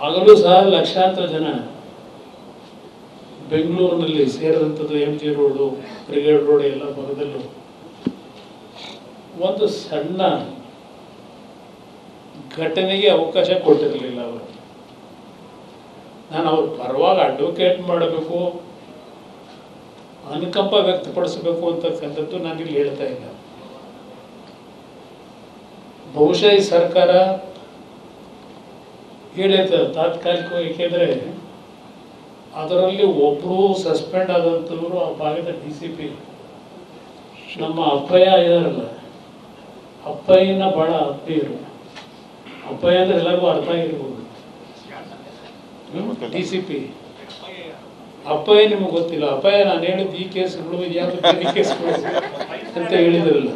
ಆಗಲೂ ಸಹ ಲಕ್ಷಾಂತರ ಜನ ಬೆಂಗಳೂರಿನಲ್ಲಿ ಸೇರಿದಂಥದ್ದು, MG ರೋಡು, ಬ್ರಿಗೇಡ್ ರೋಡ್ ಎಲ್ಲ ಭಾಗದಲ್ಲೂ ಒಂದು ಸಣ್ಣ ಘಟನೆಗೆ ಅವಕಾಶ ಕೊಟ್ಟಿರಲಿಲ್ಲ ಅವರು. ನಾನು ಅವ್ರ ಪರವಾಗಿ ಅಡ್ವೊಕೇಟ್ ಮಾಡಬೇಕು, ಅನುಕಂಪ ವ್ಯಕ್ತಪಡಿಸಬೇಕು ಅಂತಕ್ಕಂಥದ್ದು ನಾನಿಲ್ಲಿ ಹೇಳ್ತಾ ಇಲ್ಲ. ಬಹುಶಃ ಈ ಸರ್ಕಾರ ಹೇಳಿರ್ತಾರೆ ತಾತ್ಕಾಲಿಕ, ಏಕೆಂದರೆ ಅದರಲ್ಲಿ ಒಬ್ಬರು ಸಸ್ಪೆಂಡ್ ಆದಂಥವರು ಆ ಭಾಗದ DCP ನಮ್ಮ ಅಪ್ಪಯ್ಯ ಇದಾರಲ್ಲ, ಅಪ್ಪಯ್ಯನ ಭಾಳ ಆತ್ಮೀಯರು. ಅಪ್ಪಯ್ಯ ಅಂದ್ರೆ ಎಲ್ಲರಿಗೂ ಅರ್ಥ ಆಗಿರ್ಬೋದು. DCP ಅಪ್ಪಯ್ಯ ನಿಮಗೆ ಗೊತ್ತಿಲ್ಲ. ಅಪ್ಪಯ್ಯ ನಾನು ಹೇಳಿದ್ದು ಈ ಕೇಸ್ಗಳು ಯಾವುದು ಬೇರೆ ಕೇಸ್ಗಳು ಅಂತ ಹೇಳಿದ್ರಲ್ಲ,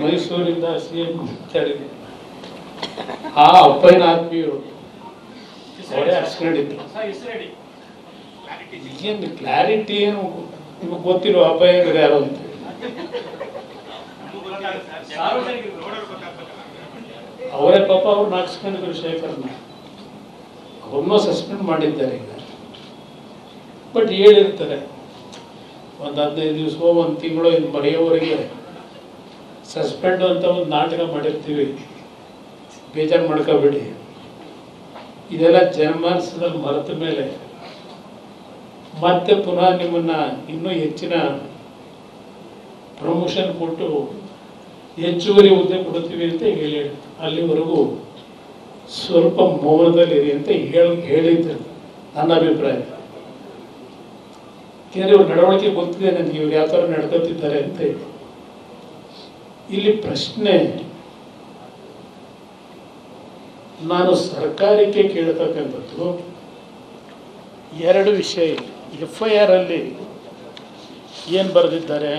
ಮೈಸೂರಿಂದ CM ಮಾತಾಡಿದ್ರು. ಆ ಅಪ್ಪಯ್ಯನ ಆತ್ಮೀಯರು ಅವರೇ ಹಚ್ಕೊಂಡಿದ್ರು. ಏನು ಕ್ಲಾರಿಟಿ ಏನು ನಿಮಗೆ ಗೊತ್ತಿರೋ ಅಪ್ಪಯ್ಯ ಅಂದ್ರೆ ಯಾರು ಅಂತ. ಅವರೇ ಪಾಪ ಅವ್ರು ನಾಚಿಸ್ಕೊಂಡಿದ್ರು ಶೇಖರ್ನ, ಅವ್ರನ್ನೂ ಸಸ್ಪೆಂಡ್ ಮಾಡಿದ್ದಾರೆ ಈಗ. ಬಟ್ ಹೇಳಿರ್ತಾರೆ ಒಂದು 15 ದಿವಸ 1 ತಿಂಗಳು ಇದು ಮರೆಯೋವರೆಗೆ ಸಸ್ಪೆಂಡು ಅಂತ ಒಂದು ನಾಟಕ ಮಾಡಿರ್ತೀವಿ, ಬೇಜಾರು ಮಾಡ್ಕೋಬೇಡಿ. ಇದೆಲ್ಲ ಜನಮಾನಸದಲ್ಲಿ ಮರೆತ ಮೇಲೆ ಮತ್ತೆ ಪುನಃ ನಿಮ್ಮನ್ನ ಇನ್ನೂ ಹೆಚ್ಚಿನ ಪ್ರಮೋಷನ್ ಕೊಟ್ಟು ಹೆಚ್ಚುವರಿ ಹುದ್ದೆ ಕೊಡ್ತೀವಿ ಅಂತ ಹೇಳಿ, ಅಲ್ಲಿವರೆಗೂ ಸ್ವಲ್ಪ ಮೌನದಲ್ಲಿರಿ ಅಂತ ಹೇಳಿದ್ರು ನನ್ನ ಅಭಿಪ್ರಾಯ. ಯಾಕಂದರೆ ಇವ್ರ ನಡವಳಿಕೆ ಗೊತ್ತಿದೆ ನನಗೆ, ಇವ್ರು ಯಾವ ಥರ ನಡ್ಕೊತಿದ್ದಾರೆ ಅಂತ ಹೇಳಿ. ಇಲ್ಲಿ ಪ್ರಶ್ನೆ ನಾನು ಸರ್ಕಾರಕ್ಕೆ ಕೇಳ್ತಕ್ಕಂಥದ್ದು 2 ವಿಷಯ. FIR ಅಲ್ಲಿ ಏನು ಬರೆದಿದ್ದಾರೆ,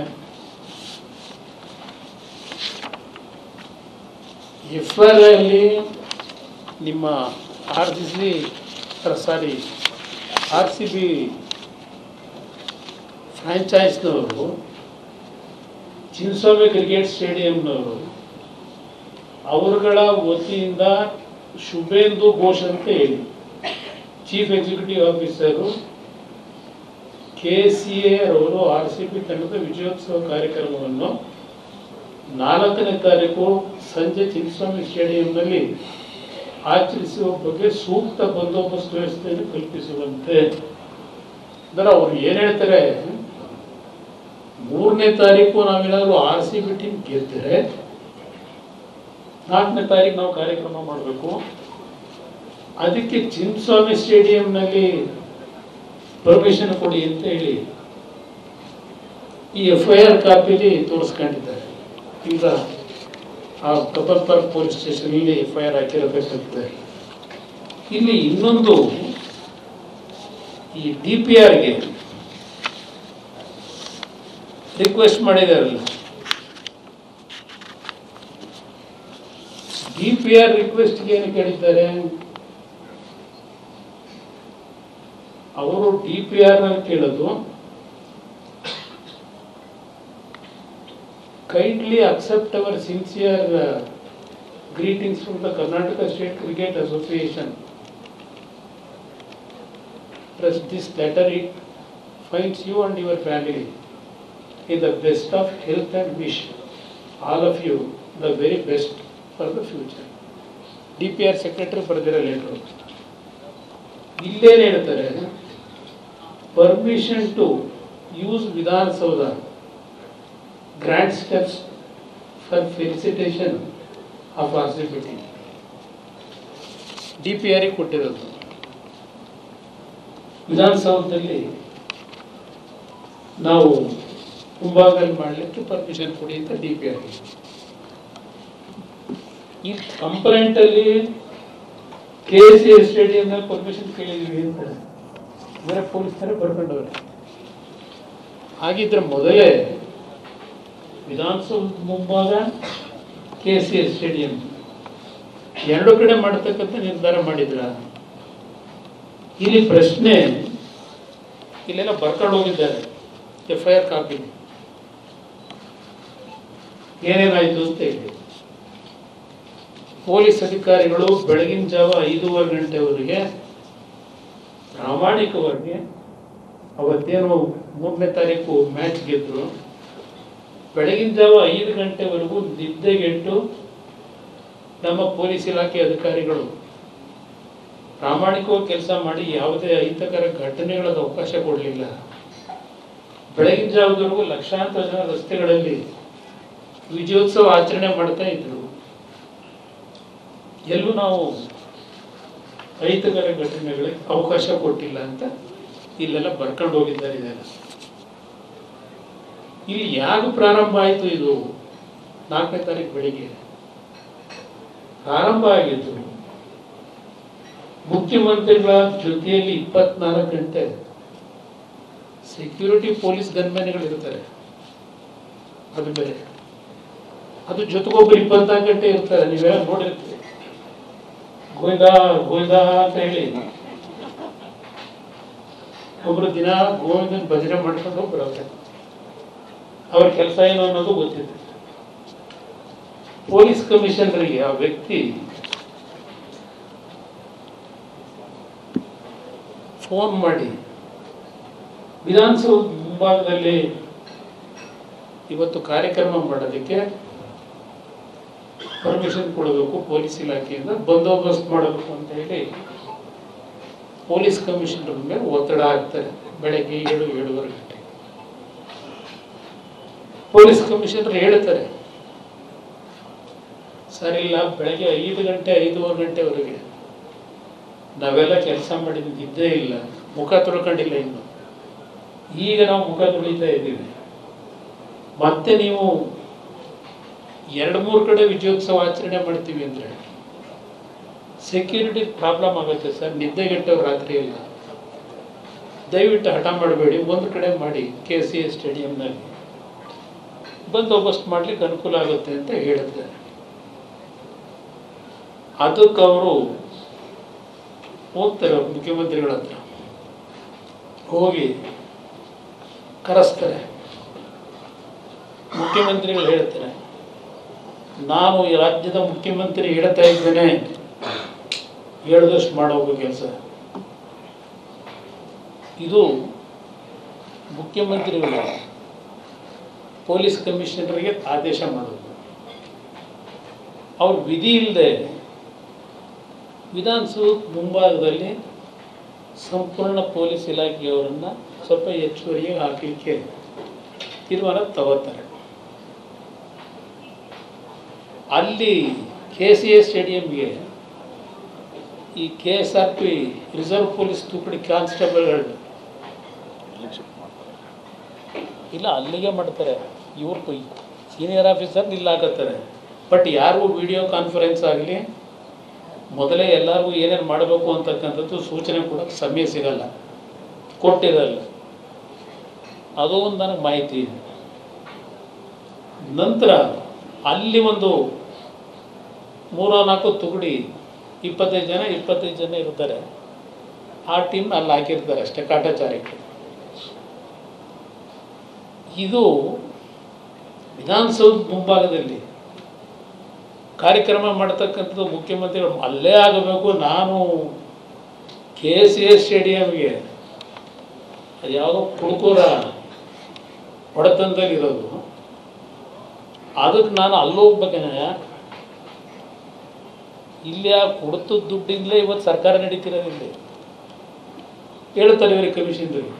FIR ಅಲ್ಲಿ ನಿಮ್ಮ RCB ಫ್ರ್ಯಾಂಚೈಸ್ನವರು ಚಿನ್ನಸ್ವಾಮಿ ಕ್ರಿಕೆಟ್ ಸ್ಟೇಡಿಯಂನವರು ಅವರುಗಳ ವತಿಯಿಂದ ಶುಭೇಂದು ಘೋಷ್ ಅಂತ ಹೇಳಿ ಚೀಫ್ ಎಕ್ಸಿಕ್ಯೂಟಿವ್ ಆಫೀಸರು KCA ಅವರು RCB ತಂಡದ ವಿಜಯೋತ್ಸವ ಕಾರ್ಯಕ್ರಮವನ್ನು 4ನೇ ತಾರೀಕು ಸಂಜೆ ಚಿನ್ನಸ್ವಾಮಿ ಸ್ಟೇಡಿಯಂನಲ್ಲಿ ಆಚರಿಸುವ ಬಗ್ಗೆ ಸೂಕ್ತ ಬಂದೋಬಸ್ತ್ ವ್ಯವಸ್ಥೆಯನ್ನು ಕಲ್ಪಿಸುವಂತೆ. ಅಂದರೆ ಅವ್ರು ಏನು ಹೇಳ್ತಾರೆ, 3ನೇ ತಾರೀಕು ನಾವೇನಾದರೂ RCB ಟೀಮ್ ಗೆದ್ದರೆ 4ನೇ ತಾರೀಕು ನಾವು ಕಾರ್ಯಕ್ರಮ ಮಾಡಬೇಕು. ಅದಕ್ಕೆ ಚಿನ್ನಸ್ವಾಮಿ ಸ್ಟೇಡಿಯಂನಲ್ಲಿ ಪರ್ಮಿಷನ್ ಕೊಡಿ ಅಂತ ಹೇಳಿ ಈ FIR ಕಾಪಿಲಿ ತೋರಿಸ್ಕೊಂಡಿದ್ದಾರೆ. ಈಗ ಆ ಕಬ್ಬನ್ ಪಾರ್ಕ್ ಪೊಲೀಸ್ ಸ್ಟೇಷನಲ್ಲಿ FIR ಹಾಕಿರಬೇಕಾಗ್ತದೆ. ಇಲ್ಲಿ ಇನ್ನೊಂದು, ಈ DPRಗೆ ರಿಕ್ವೆಸ್ಟ್ ಮಾಡಿದಾರಲ್ಲ, DPR ರಿಕ್ವೆಸ್ಟ್ಗೆ ಏನು ಕೇಳಿದ್ದಾರೆ ಅವರು? DPR ನಲ್ಲಿ ಕೇಳೋದು, kindly accept our sincere greetings from the Karnataka State Cricket Association. Trust this letter, it finds you and your family in the best of health and wish all of you the very best for the future. DPR secretary ಬರೆದಿರೋ letter. ಇಲ್ಲೇನು ಹೇಳ್ತಾರೆ, permission to use Vidhana Soudha grand steps for felicitation of RCB team. DPR ಕೊಟ್ಟಿರೋದು. ವಿಧಾನಸೌಧದಲ್ಲಿ ನಾವು ಮುಂಭಾಗದಲ್ಲಿ ಮಾಡಲಿಕ್ಕೆ permission ಕೊಡಿ ಅಂತ DPR. ಈ ಕಂಪ್ಲೇಂಟಲ್ಲಿ KCA ಸ್ಟೇಡಿಯಂನಲ್ಲಿ ಪರ್ಮಿಷನ್ ಕೇಳಿದ್ವಿ ಅಂತ ಬೇರೆ ಪೊಲೀಸರೇ ಬರ್ಕೊಂಡವ್ರೆ. ಹಾಗಿದ್ರೆ ಮೊದಲೇ ವಿಧಾನಸೌಧ ಮುಂಭಾಗ KCA ಸ್ಟೇಡಿಯಂ ಎರಡು ಕಡೆ ಮಾಡತಕ್ಕಂಥ ನಿರ್ಧಾರ ಮಾಡಿದ್ರ? ಇಲ್ಲಿ ಪ್ರಶ್ನೆ, ಇಲ್ಲೆಲ್ಲ ಬರ್ಕೊಂಡು ಹೋಗಿದ್ದಾರೆ FIR ಕಾಪಿ, ಏನೇನಾಯ್ತು ಅಂತ ಹೇಳಿ. ಪೊಲೀಸ್ ಅಧಿಕಾರಿಗಳು ಬೆಳಗಿನ ಜಾವ 5:15 ಗಂಟೆವರೆಗೆ ಪ್ರಾಮಾಣಿಕವಾಗಿ, ಅವತ್ತೇನು 3ನೇ ತಾರೀಕು ಮ್ಯಾಚ್ ಗೆದ್ರು, ಬೆಳಗಿನ ಜಾವ 5 ಗಂಟೆವರೆಗೂ ನಿದ್ದೆಗೆಟ್ಟು ನಮ್ಮ ಪೊಲೀಸ್ ಇಲಾಖೆ ಅಧಿಕಾರಿಗಳು ಪ್ರಾಮಾಣಿಕವಾಗಿ ಕೆಲಸ ಮಾಡಿ ಯಾವುದೇ ಅಹಿತಕರ ಘಟನೆಗಳ ಅವಕಾಶ ಕೊಡಲಿಲ್ಲ. ಬೆಳಗಿನ ಜಾವದವರೆಗೂ ಲಕ್ಷಾಂತರ ಜನ ರಸ್ತೆಗಳಲ್ಲಿ ವಿಜಯೋತ್ಸವ ಆಚರಣೆ ಮಾಡ್ತಾ ಇದ್ರು. ಎಲ್ಲೂ ನಾವು ಅಹಿತಕರ ಘಟನೆಗಳಿಗೆ ಅವಕಾಶ ಕೊಟ್ಟಿಲ್ಲ ಅಂತ ಇಲ್ಲೆಲ್ಲ ಬರ್ಕೊಂಡು ಹೋಗಿದ್ದಾರೆ. ಇದೆಲ್ಲ ಇಲ್ಲಿ ಯಾಕೆ ಪ್ರಾರಂಭ ಆಯಿತು? ಇದು 4ನೇ ತಾರೀಕು ಬೆಳಿಗ್ಗೆ ಪ್ರಾರಂಭ ಆಗಿತ್ತು. ಮುಖ್ಯಮಂತ್ರಿಗಳ ಜೊತೆಯಲ್ಲಿ 24 ಗಂಟೆ ಸೆಕ್ಯೂರಿಟಿ ಪೊಲೀಸ್ ಗನ್ಮ್ಯಾನ್ಗಳು ಇರ್ತಾರೆ, ಅದು ಬೇರೆ. ಅದು ಜೊತೆಗೊಬ್ಬರು 24 ಗಂಟೆ ಇರ್ತಾರೆ. ನೀವೆಲ್ಲ ನೋಡಿರ್ತೀರಿ, ಗೋವಿಂದ ಗೋವಿಂದ ಅಂತ ಹೇಳಿ ಒಬ್ರು ದಿನ ಗೋವಿಂದನ್ ಭಜನೆ ಮಾಡ್ಕೊಂಡು ಬರೋರು. ಅವ್ರ ಕೆಲಸ ಏನು ಅನ್ನೋದು ಗೊತ್ತಿದೆ. ಪೊಲೀಸ್ ಕಮಿಷನರಿಗೆ ಆ ವ್ಯಕ್ತಿ ಫೋನ್ ಮಾಡಿ ವಿಧಾನಸೌಧ ಮುಂಭಾಗದಲ್ಲಿ ಇವತ್ತು ಕಾರ್ಯಕ್ರಮ ಮಾಡೋದಕ್ಕೆ ಪರ್ಮಿಷನ್ ಕೊಡಬೇಕು, ಪೊಲೀಸ್ ಇಲಾಖೆಯಿಂದ ಬಂದೋಬಸ್ತ್ ಮಾಡಬೇಕು ಅಂತ ಹೇಳಿ ಪೊಲೀಸ್ ಕಮಿಷನರ್ ಮೇಲೆ ಒತ್ತಡ ಹಾಕ್ತಾರೆ. ಬೆಳಗ್ಗೆ 7-7:15 ಗಂಟೆ ಪೊಲೀಸ್ ಕಮಿಷನರ್ ಹೇಳ್ತಾರೆ, ಸರ್ ಇಲ್ಲ, ಬೆಳಗ್ಗೆ 5 ಗಂಟೆ 5:15 ಗಂಟೆವರೆಗೆ ನಾವೆಲ್ಲ ಕೆಲಸ ಮಾಡಿದ್ದು ಇದ್ದೇ ಇಲ್ಲ, ಮುಖ ತೊಳ್ಕೊಂಡಿಲ್ಲ ಇನ್ನು. ಈಗ ನಾವು ಮುಖ ತೊಳಿತಾ ಇದ್ದೀವಿ. ಮತ್ತೆ ನೀವು 2-3 ಕಡೆ ವಿಜಯೋತ್ಸವ ಆಚರಣೆ ಮಾಡ್ತೀವಿ ಅಂದರೆ ಸೆಕ್ಯೂರಿಟಿ ಪ್ರಾಬ್ಲಮ್ ಆಗುತ್ತೆ ಸರ್. ನಿದ್ದೆಗೆಟ್ಟವ್ರು ರಾತ್ರಿ ಇಲ್ಲ, ದಯವಿಟ್ಟು ಹಠ ಮಾಡಬೇಡಿ, ಒಂದು ಕಡೆ ಮಾಡಿ KCA ಸ್ಟೇಡಿಯಂನಲ್ಲಿ ಬಂದೋಬಸ್ತ್ ಮಾಡ್ಲಿಕ್ಕೆ ಅನುಕೂಲ ಆಗುತ್ತೆ ಅಂತ ಹೇಳಿದ್ದಾರೆ. ಅದಕ್ಕೆ ಅವರು ಹೋಗ್ತಾರೆ ಮುಖ್ಯಮಂತ್ರಿಗಳ ಹತ್ರ, ಹೋಗಿ ಕರೆಸ್ತಾರೆ. ಮುಖ್ಯಮಂತ್ರಿಗಳು ಹೇಳ್ತಾರೆ, ನಾನು ಈ ರಾಜ್ಯದ ಮುಖ್ಯಮಂತ್ರಿ ಹೇಳ್ತಾ ಇದ್ದೇನೆ, ಹೇಳಿದಷ್ಟು ಮಾಡೋದು ಕೆಲಸ. ಇದು ಮುಖ್ಯಮಂತ್ರಿಗಳು ಪೊಲೀಸ್ ಕಮಿಷನರ್ಗೆ ಆದೇಶ ಮಾಡೋದು. ಅವ್ರ ವಿಧಿ ಇಲ್ಲದೆ ವಿಧಾನಸೌಧ ಮುಂಭಾಗದಲ್ಲಿ ಸಂಪೂರ್ಣ ಪೊಲೀಸ್ ಇಲಾಖೆಯವರನ್ನು ಸ್ವಲ್ಪ ಹೆಚ್ಚುವರಿಯಾಗಿ ಹಾಕಲಿಕ್ಕೆ ತೀರ್ಮಾನ ತಗೋತಾರೆ. ಅಲ್ಲಿ KCA ಸ್ಟೇಡಿಯಂಗೆ ಈ KSRP ರಿಸರ್ವ್ ಪೊಲೀಸ್ ತುಕಡಿ ಕಾನ್ಸ್ಟೇಬಲ್ಗಳು ಇಲ್ಲ ಅಲ್ಲಿಗೆ ಮಾಡ್ತಾರೆ. ಇವ್ರು ಸೀನಿಯರ್ ಆಫೀಸರ್ ನಿಲ್ಲಾಕತ್ತಾರೆ. ಬಟ್ ಯಾರಿಗೂ ವಿಡಿಯೋ ಕಾನ್ಫರೆನ್ಸ್ ಆಗಲಿ ಮೊದಲೇ ಎಲ್ಲರಿಗೂ ಏನೇನು ಮಾಡಬೇಕು ಅಂತಕ್ಕಂಥದ್ದು ಸೂಚನೆ ಕೊಡೋಕ್ಕೆ ಸಮಯ ಸಿಗಲ್ಲ, ಕೊಟ್ಟಿರಲ್ಲ. ಅದು ಒಂದು ನನಗೆ ಮಾಹಿತಿ ಇದೆ. ನಂತರ ಅಲ್ಲಿ ಒಂದು 3-4 ತುಕಡಿ 25 ಜನ ಇರ್ತಾರೆ. ಆ ಟೀಮ್ ಅಲ್ಲಿ ಹಾಕಿರ್ತಾರೆ ಅಷ್ಟೇ ಕಾಟಾಚಾರಕ್ಕೆ. ಇದು ವಿಧಾನಸೌಧ ಮುಂಭಾಗದಲ್ಲಿ ಕಾರ್ಯಕ್ರಮ ಮಾಡ್ತಕ್ಕಂಥದ್ದು ಮುಖ್ಯಮಂತ್ರಿಗಳು ಅಲ್ಲೇ ಆಗಬೇಕು. ನಾನು KCA ಸ್ಟೇಡಿಯಂಗೆ ಅದು ಯಾವುದೋ ಕುಡುಕೂರ ಹೊಡೆತನದಲ್ಲಿ ಇರೋದು, ಅದಕ್ಕೆ ನಾನು ಅಲ್ಲಿ ಹೋಗ್ಬೇಕೇನ? ಇಲ್ಲಿ ಆ ಕುಡಿತದ ದುಡ್ಡಿಂದಲೇ ಇವತ್ತು ಸರ್ಕಾರ ನಡೀತಿರೋದಿಲ್ಲ. ಹೇಳ್ತಾರೆ ಇವರಿಗೆ ಕಮಿಷನ್ರಿಗೆ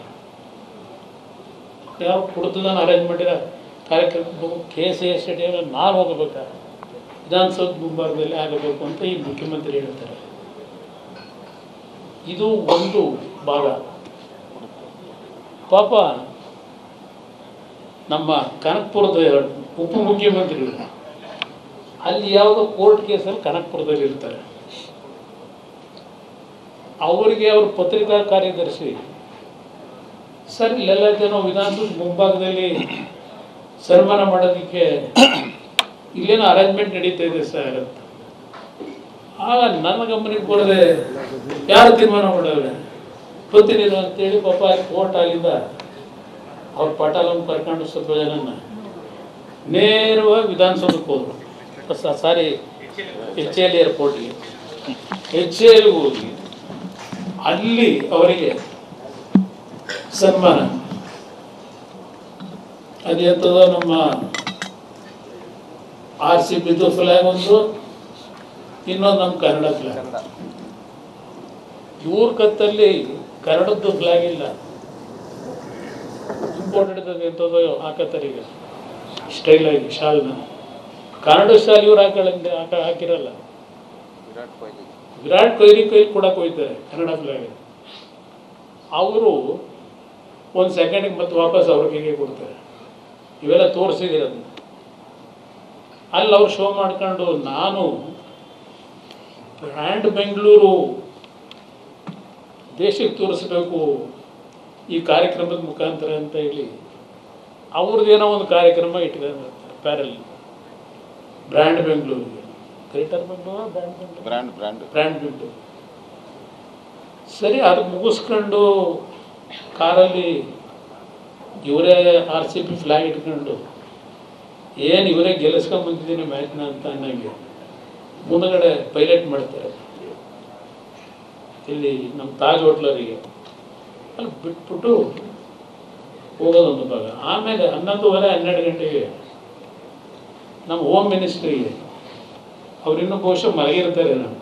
ಯಾವ ಕುಡಿತದನ್ನು ಅರೇಂಜ್ ಮಾಡಿರೋ ಕಾರ್ಯಕ್ರಮ KCA ಸ್ಟೇಡಿಯಂ ನಾನು ಹೋಗಬೇಕಾ, ವಿಧಾನಸೌಧ ಮುಂಭಾಗದಲ್ಲಿ ಆಗಬೇಕು ಅಂತ ಈ ಮುಖ್ಯಮಂತ್ರಿ ಹೇಳ್ತಾರೆ. ಇದು ಒಂದು ಭಾಗ. ಪಾಪ ನಮ್ಮ ಕನಕಪುರದ ಉಪಮುಖ್ಯಮಂತ್ರಿಗಳು ಅಲ್ಲಿ ಯಾವುದೋ ಕೋರ್ಟ್ ಕೇಸಲ್ಲಿ ಕನಕಪುರದಲ್ಲಿ ಇರ್ತಾರೆ. ಅವರಿಗೆ ಅವ್ರ ಪತ್ರಿಕಾ ಕಾರ್ಯದರ್ಶಿ, ಸರ್ ಇಲ್ಲೆಲ್ಲ ನಾವು ವಿಧಾನಸೌಧ ಮುಂಭಾಗದಲ್ಲಿ ಸನ್ಮಾನ ಮಾಡೋದಕ್ಕೆ ಇಲ್ಲೇನೋ ಅರೇಂಜ್ಮೆಂಟ್ ನಡೀತಾ ಇದೆ ಸರ್ ಅಂತ. ಆಗ ನನ್ನ ಗಮನಕ್ಕೆ ಬರದೆ ಯಾರು ತೀರ್ಮಾನ ಮಾಡೋರೆ ಗೊತ್ತಿಲ್ಲ ಅಂತೇಳಿ ಪಾಪ ಕೋರ್ಟ್ ಆಗಿದ್ದ ಅವ್ರ ಪಟಾಲನ್ನು ಕರ್ಕೊಂಡು ಸ್ವಲ್ಪ ಜನನ್ನ ನೇರವಾಗಿ ವಿಧಾನಸೌಧಕ್ಕೆ ಹೋದ್ರು. ಸಾರಿ HAL ಏರ್ಪೋರ್ಟ್ಗೆ HALಗೆ ಹೋಗಿ ಅಲ್ಲಿ ಅವರಿಗೆ ಸನ್ಮಾನ. ಅದೇಂತದ ನಮ್ಮ RCBದು ಫ್ಲಾಗ್ ಒಂದು, ಇನ್ನೊಂದು ನಮ್ಮ ಕನ್ನಡ ಫ್ಲಾಗ್. ಇವ್ರ ಕತ್ತಲ್ಲಿ ಕನ್ನಡದ್ದು ಫ್ಲಾಗ್ ಇಲ್ಲ, ಇಂಪೋರ್ಟೆಡ್ ಎಂಥದ್ದು ಹಾಕತ್ತಾರೆ ಈಗ ಸ್ಟೈಲಾಗಿ ಶಾಲ್ನ. ಕನ್ನಡ ಶಾಲ್ ಇವ್ರು ಹಾಕಿರಲ್ಲ. ವಿರಾಟ್ ಕೊಹ್ಲಿ ಕೈಲಿ ಕೊಡಕ್ಕೆ ಹೋಗ್ತಾರೆ ಕನ್ನಡ ಫ್ಲಾಗ್. ಅವರು ಒಂದು ಸೆಕೆಂಡಿಗೆ ಮತ್ತೆ ವಾಪಸ್ ಅವ್ರಿಗೆ ಕೊಡ್ತಾರೆ. ಇವೆಲ್ಲ ತೋರಿಸಿದಿರೋದು. ಅಲ್ಲಿ ಅವ್ರು ಶೋ ಮಾಡ್ಕೊಂಡು ನಾನು ಬ್ರ್ಯಾಂಡ್ ಬೆಂಗಳೂರು ದೇಶಕ್ಕೆ ತೋರಿಸ್ಬೇಕು ಈ ಕಾರ್ಯಕ್ರಮದ ಮುಖಾಂತರ ಅಂತ ಹೇಳಿ ಅವ್ರದ್ದೇನೋ ಒಂದು ಕಾರ್ಯಕ್ರಮ ಇಟ್ಕೊಂಡಿರ್ತಾರೆ ಪ್ಯಾರಲ್. ಬ್ರ್ಯಾಂಡ್ ಬೆಂಗಳೂರಿಗೆ, ಗ್ರೇಟರ್ ಬೆಂಗಳೂರು, ಬ್ರ್ಯಾಂಡ್ ಬೆಂಗಳೂರು. ಸರಿ, ಅದು ಮುಗಿಸ್ಕೊಂಡು ಕಾರಲ್ಲಿ ಇವರೇ RCB ಫ್ಲಾಗ್ ಇಟ್ಕೊಂಡು ಏನು ಇವರೇ ಗೆಲ್ಲಿಸ್ಕೊಂಡು ಬಂದಿದ್ದೀನಿ ಮ್ಯಾಚ್ನ ಅಂತ ಅನ್ನಂಗೆ ಮುಂದಗಡೆ ಪೈಲಟ್ ಮಾಡ್ತಾರೆ ಇಲ್ಲಿ ನಮ್ಮ ತಾಜ್ ಹೋಟ್ಲರಿಗೆ. ಅಲ್ಲಿ ಬಿಟ್ಬಿಟ್ಟು ಹೋಗೋದೊಂದು ಭಾಗ. ಆಮೇಲೆ 11:30-12 ಗಂಟೆಗೆ ನಮ್ಮ ಹೋಮ್ ಮಿನಿಸ್ಟ್ರಿಗೆ ಅವರಿನ್ನೂ ಬಹುಶಃ ಮಲಗಿರ್ತಾರೆ, ನಾನು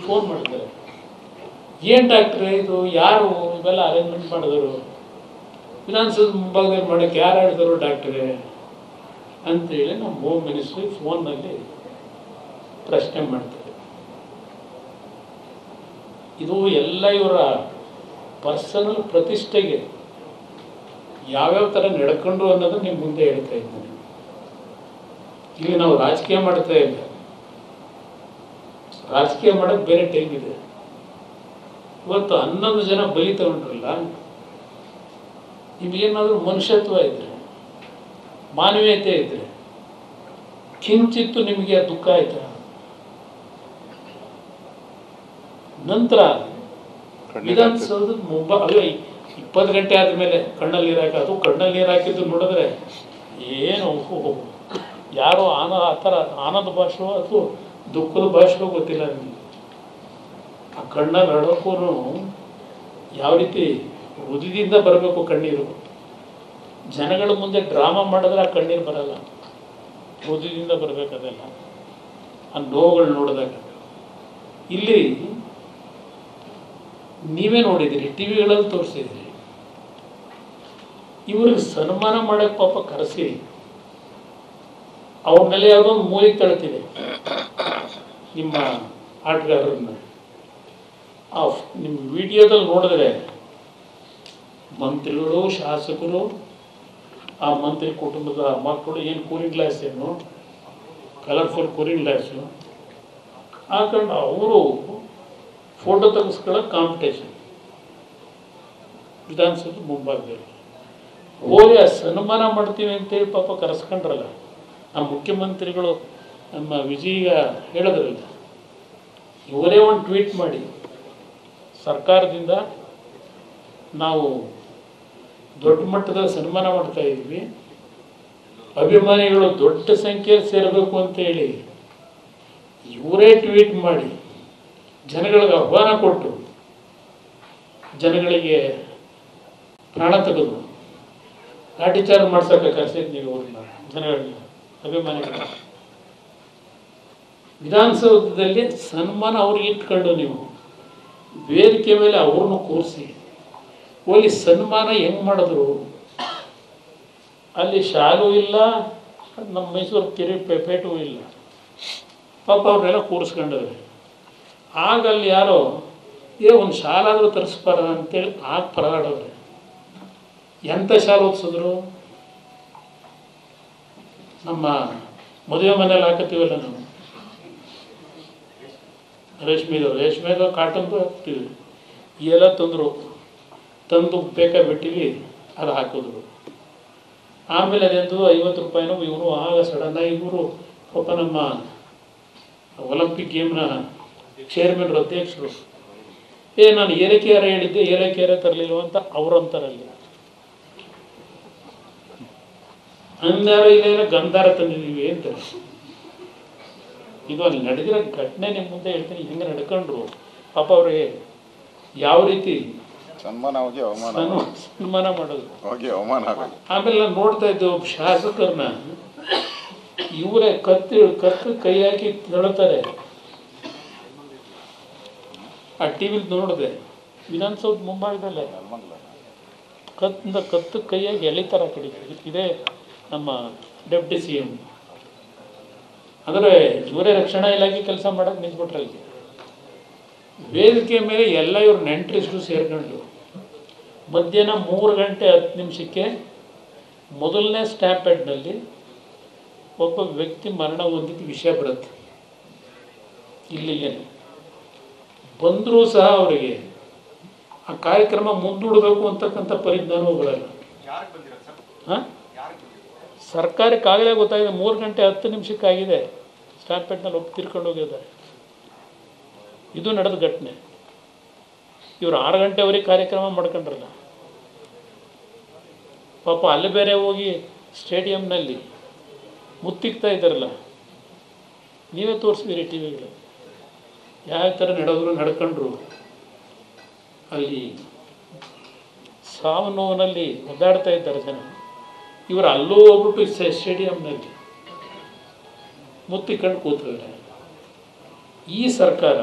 ಫೋನ್ ಮಾಡ್ತಾರೆ, ಏನು ಡಾಕ್ಟ್ರೆ ಇದು, ಯಾರು ಇವೆಲ್ಲ ಅರೇಂಜ್ಮೆಂಟ್ ಮಾಡಿದ್ರು, ವಿಧಾನಸೌಧ ಮುಂಭಾಗದಲ್ಲಿ ಮಾಡೋಕ್ಕೆ ಯಾರು ಹೇಳಿದ್ರು ಡಾಕ್ಟ್ರೆ ಅಂತೇಳಿ ನಮ್ಮ ಹೋಮ್ ಮಿನಿಸ್ಟ್ರಿಗೆ ಫೋನ್ನಲ್ಲಿ ಪ್ರಶ್ನೆ ಮಾಡ್ತಾರೆ. ಇದು ಎಲ್ಲ ಇವರ ಪರ್ಸನಲ್ ಪ್ರತಿಷ್ಠೆಗೆ ಯಾವ್ಯಾವ ಥರ ನಡ್ಕೊಂಡ್ರು ಅನ್ನೋದು ನಿಮ್ಮ ಮುಂದೆ ಹೇಳ್ತಾ ಇದ್ದೀನಿ. ಇಲ್ಲಿ ನಾವು ರಾಜಕೀಯ ಮಾಡ್ತಾ ಇಲ್ಲ, ರಾಜಕೀಯ ಮಾಡೋಕ್ಕೆ ಬೇರೆ ಟೈಮ್ ಇದೆ. ಇವತ್ತು 11 ಜನ ಬಲಿ ತಗೊಂಡ್ರಲ್ಲ, ನಿಮಗೇನಾದರೂ ಮನುಷ್ಯತ್ವ ಇದ್ರೆ, ಮಾನವೀಯತೆ ಇದ್ರೆ, ಕಿಂಚಿತ್ತು ನಿಮಗೆ ದುಃಖ ಆಯ್ತಾ? ನಂತರ ವಿಧಾನಸೌಧದ ಮುಂಭಾಗ 20 ಗಂಟೆ ಆದಮೇಲೆ ಕಣ್ಣಲ್ಲಿ ನೀರು ಹಾಕಿ, ಅದು ಕಣ್ಣಲ್ಲಿ ನೀರು ಹಾಕಿದ್ದು ನೋಡಿದ್ರೆ ಏನು ಯಾರೋ ಆ ಥರ ಆನಂದ ಭಾಷೆಯೋ ಅಥವಾ ದುಃಖದ ಭಾಷೆಯೋ ಗೊತ್ತಿಲ್ಲ ನನಗೆ. ಆ ಕಣ್ಣಲ್ಲಿ ಹರಡೋಕ್ಕೂ ಯಾವ ರೀತಿ ಹೃದಯದಿಂದ ಬರಬೇಕು ಕಣ್ಣೀರು. ಜನಗಳ ಮುಂದೆ ಡ್ರಾಮಾ ಮಾಡಿದ್ರೆ ಆ ಕಣ್ಣೀರು ಬರಲ್ಲ, ಹೃದಯದಿಂದ ಬರಬೇಕದೆಲ್ಲ ಆ ನೋವುಗಳು ನೋಡಿದಾಗ. ಇಲ್ಲಿ ನೀವೇ ನೋಡಿದಿರಿ, ಟಿ ವಿಗಳಲ್ಲಿ ತೋರಿಸಿದಿರಿ, ಇವ್ರಿಗೆ ಸನ್ಮಾನ ಮಾಡೋಕ್ಕೆ ಪಾಪ ಕರೆಸಿ ಅವ್ರ ಮೇಲೆ ಯಾವುದೋ ಒಂದು ಮೂಲಿಗೆ ತಳ್ತಿದೆ ನಿಮ್ಮ ಆಟಗಾರರನ್ನ. ನಿಮ್ಮ ವಿಡಿಯೋದಲ್ಲಿ ನೋಡಿದ್ರೆ ಮಂತ್ರಿಗಳು, ಶಾಸಕರು, ಆ ಮಂತ್ರಿ ಕುಟುಂಬದ ಮಕ್ಕಳು ಏನು ಕೂಲಿಂಗ್ ಗ್ಲಾಸ್, ಏನು ಕಲರ್ಫುಲ್ ಕೂಲಿಂಗ್ ಗ್ಲಾಸು ಹಾಕೊಂಡು ಅವರು ಫೋಟೋ ತೆಗೆಸ್ಕೊಳ್ಳೋ ಕಾಂಪಿಟೇಷನ್ ವಿಧಾನಸೌಧ ಮುಂಭಾಗದಲ್ಲಿ ಹೋಗಿ ಆ ಸನ್ಮಾನ ಮಾಡ್ತೀವಿ ಅಂತೇಳಿ ಪಾಪ ಕರೆಸ್ಕೊಂಡ್ರಲ್ಲ ನಮ್ಮ ಮುಖ್ಯಮಂತ್ರಿಗಳು. ನಮ್ಮ ವಿಜಯ ಹೇಳಿದ್ರಲ್ಲ, ಇವರೇ ಒಂದು ಟ್ವೀಟ್ ಮಾಡಿ ಸರ್ಕಾರದಿಂದ ನಾವು ದೊಡ್ಡ ಮಟ್ಟದ ಸನ್ಮಾನ ಮಾಡ್ತಾ ಇದ್ವಿ, ಅಭಿಮಾನಿಗಳು ದೊಡ್ಡ ಸಂಖ್ಯೆಯಲ್ಲಿ ಸೇರಬೇಕು ಅಂತೇಳಿ ಇವರೇ ಟ್ವೀಟ್ ಮಾಡಿ ಜನಗಳಿಗೆ ಆಹ್ವಾನ ಕೊಟ್ಟು ಜನಗಳಿಗೆ ಪ್ರಾಣ ತೆಗೆದು ಲಾಠಿ ಚಾರ್ಜ್ ಮಾಡ್ಸೋಕೆ ಕರೆಸಿದ್ ನೀವು ಅವ್ರನ್ನ, ಜನಗಳನ್ನ, ಅಭಿಮಾನಿಗಳ. ವಿಧಾನಸೌಧದಲ್ಲಿ ಸನ್ಮಾನ ಅವ್ರಿಗೆ ಇಟ್ಕೊಂಡು ನೀವು ವೇದಿಕೆ ಮೇಲೆ ಅವ್ರನ್ನ ಕೂರಿಸಿ ಹೋಗಿ ಸನ್ಮಾನ ಹೆಂಗೆ ಮಾಡಿದ್ರು. ಅಲ್ಲಿ ಶಾಲು ಇಲ್ಲ, ನಮ್ಮ ಮೈಸೂರು ಪೇಟೂ ಇಲ್ಲ, ಪಾಪ ಅವ್ರನ್ನೆಲ್ಲ ಕೂರಿಸ್ಕೊಂಡವ್ರೆ. ಆಗ ಅಲ್ಲಿ ಯಾರೋ ಒಂದು ಶಾಲಾದರೂ ತರಿಸ್ಬಾರ ಅಂತೇಳಿ ಆಗ ಪರದಾಡವ್ರೆ. ಎಂಥ ಶಾಲೆ ಓದಿಸಿದ್ರು? ನಮ್ಮ ಮದುವೆ ಮನೇಲಿ ಹಾಕತ್ತೀವಲ್ಲ ನಾವು ರೇಷ್ಮೆದು ಕಾಟನ್ದು ಹಾಕ್ತೀವಿ, ಎಲ್ಲ ತಂದು ಬೇಕಾಬಿಟ್ಟಿವಿ, ಅದು ಹಾಕಿದ್ರು. ಆಮೇಲೆ ಅದೆಂದು 50 ರೂಪಾಯಿನೋ ಇವನು ಆಗ ಸಡನ್ನಾಗಿ ಇವರು ಪಾಪ ನಮ್ಮ ಒಲಿಂಪಿಕ್ ಗೇಮ್ನ ಚೇರ್ಮನ್ರು, ಅಧ್ಯಕ್ಷರು, ನಾನು ಏಲಕ್ಕಿಯಾರ ಹೇಳಿದ್ದೆ, ಏಲಕ್ಕಿಯಾರ ತರಲಿಲ್ವ ಅಂತ ಅವರಂತಾರಲ್ಲಿ. ಅಂದಾರ ಇಲ್ಲ ಗಂಧಾರ ತಂದಿದ್ದೀವಿ ಅಂತಾರೆ. ಇದು ಅಲ್ಲಿ ನಡೆದಿರೋ ಘಟನೆ ನಿಮ್ಮ ಮುಂದೆ ಹೇಳ್ತೀನಿ, ಹೆಂಗೆ ನಡ್ಕೊಂಡ್ರು ಪಾಪ ಅವ್ರಿಗೆ ಯಾವ ರೀತಿ ಸನ್ಮಾನ ಮಾಡೋದು. ಆಮೇಲೆ ನಾನು ನೋಡ್ತಾ ಇದ್ದೆ ಒಬ್ಬ ಶಾಸಕರನ್ನ ಇವರೇ ಕತ್ತು ಕೈ ಹಾಕಿ ತಳ್ತಾರೆ. ಆ ಟಿವಿಲಿ ನೋಡಿದೆ, ವಿಧಾನಸೌಧ ಮುಂಭಾಗದಲ್ಲೇ ಕತ್ತು ಕೈಯಾಗಿ ಎಳಿತಾರ ಕಡೆ. ಇದೇ ನಮ್ಮ ಡೆಪ್ಟಿ CM. ಅಂದರೆ ಇವರೇ ರಕ್ಷಣಾ ಇಲಾಖೆ ಕೆಲಸ ಮಾಡೋಕೆ ನಿಂತ್ಬಿಟ್ರೆ ಅಲ್ಲಿ ವೇದಿಕೆ ಮೇಲೆ ಎಲ್ಲ ಇವ್ರು ನೆಂಟರಿಷ್ಟು ಸೇರ್ಕೊಂಡು ಮಧ್ಯಾಹ್ನ 3 ಗಂಟೆ 10 ನಿಮಿಷಕ್ಕೆ ಮೊದಲನೇ ಸ್ಟ್ಯಾಂಪೇಡ್ನಲ್ಲಿ ಒಬ್ಬ ವ್ಯಕ್ತಿ ಮರಣ ಹೊಂದಿದ್ದ ವಿಷಯ ಬರುತ್ತೆ. ಇಲ್ಲಿಗೆ ಬಂದರೂ ಸಹ ಅವರಿಗೆ ಆ ಕಾರ್ಯಕ್ರಮ ಮುಂದೂಡಬೇಕು ಅಂತಕ್ಕಂಥ ಪರಿಜ್ಞಾನವೂ ಬರಲ್ಲ. ಹಾಂ, ಸರ್ಕಾರಕ್ಕಾಗಲೇ ಗೊತ್ತಾಗಿದೆ. 3 ಗಂಟೆ 10 ನಿಮಿಷಕ್ಕಾಗಿದೆ ಸ್ಟ್ಯಾಂಪೇಡ್ನಲ್ಲಿ ಒಬ್ಬ ತೀರ್ಕೊಂಡು ಹೋಗಿದ್ದಾರೆ. ಇದು ನಡೆದ ಘಟನೆ. ಇವರು 6 ಗಂಟೆವರೆಗೆ ಕಾರ್ಯಕ್ರಮ ಮಾಡ್ಕೊಂಡ್ರಲ್ಲ ಪಾಪ. ಅಲ್ಲಿ ಬೇರೆ ಹೋಗಿ ಸ್ಟೇಡಿಯಂನಲ್ಲಿ ಮುತ್ತಿಕ್ತಾ ಇದ್ದಾರಲ್ಲ, ನೀವೇ ತೋರಿಸಿದಿರಿ ಟಿ ವಿಗಳು ಯಾವ ಥರ ನಡ್ಕೊಂಡ್ರು. ಅಲ್ಲಿ ಸಾವು ನೋವಿನಲ್ಲಿ ಒದ್ದಾಡ್ತಾ ಇದ್ದಾರೆ ಜನ. ಇವರು ಅಲ್ಲೂ ಹೋಗ್ಬಿಟ್ಟು ಸ್ಟೇಡಿಯಂನಲ್ಲಿ ಮುತ್ತಿಕೊಂಡು ಕೂತ್ಕೊಂಡ್ರೆ. ಈ ಸರ್ಕಾರ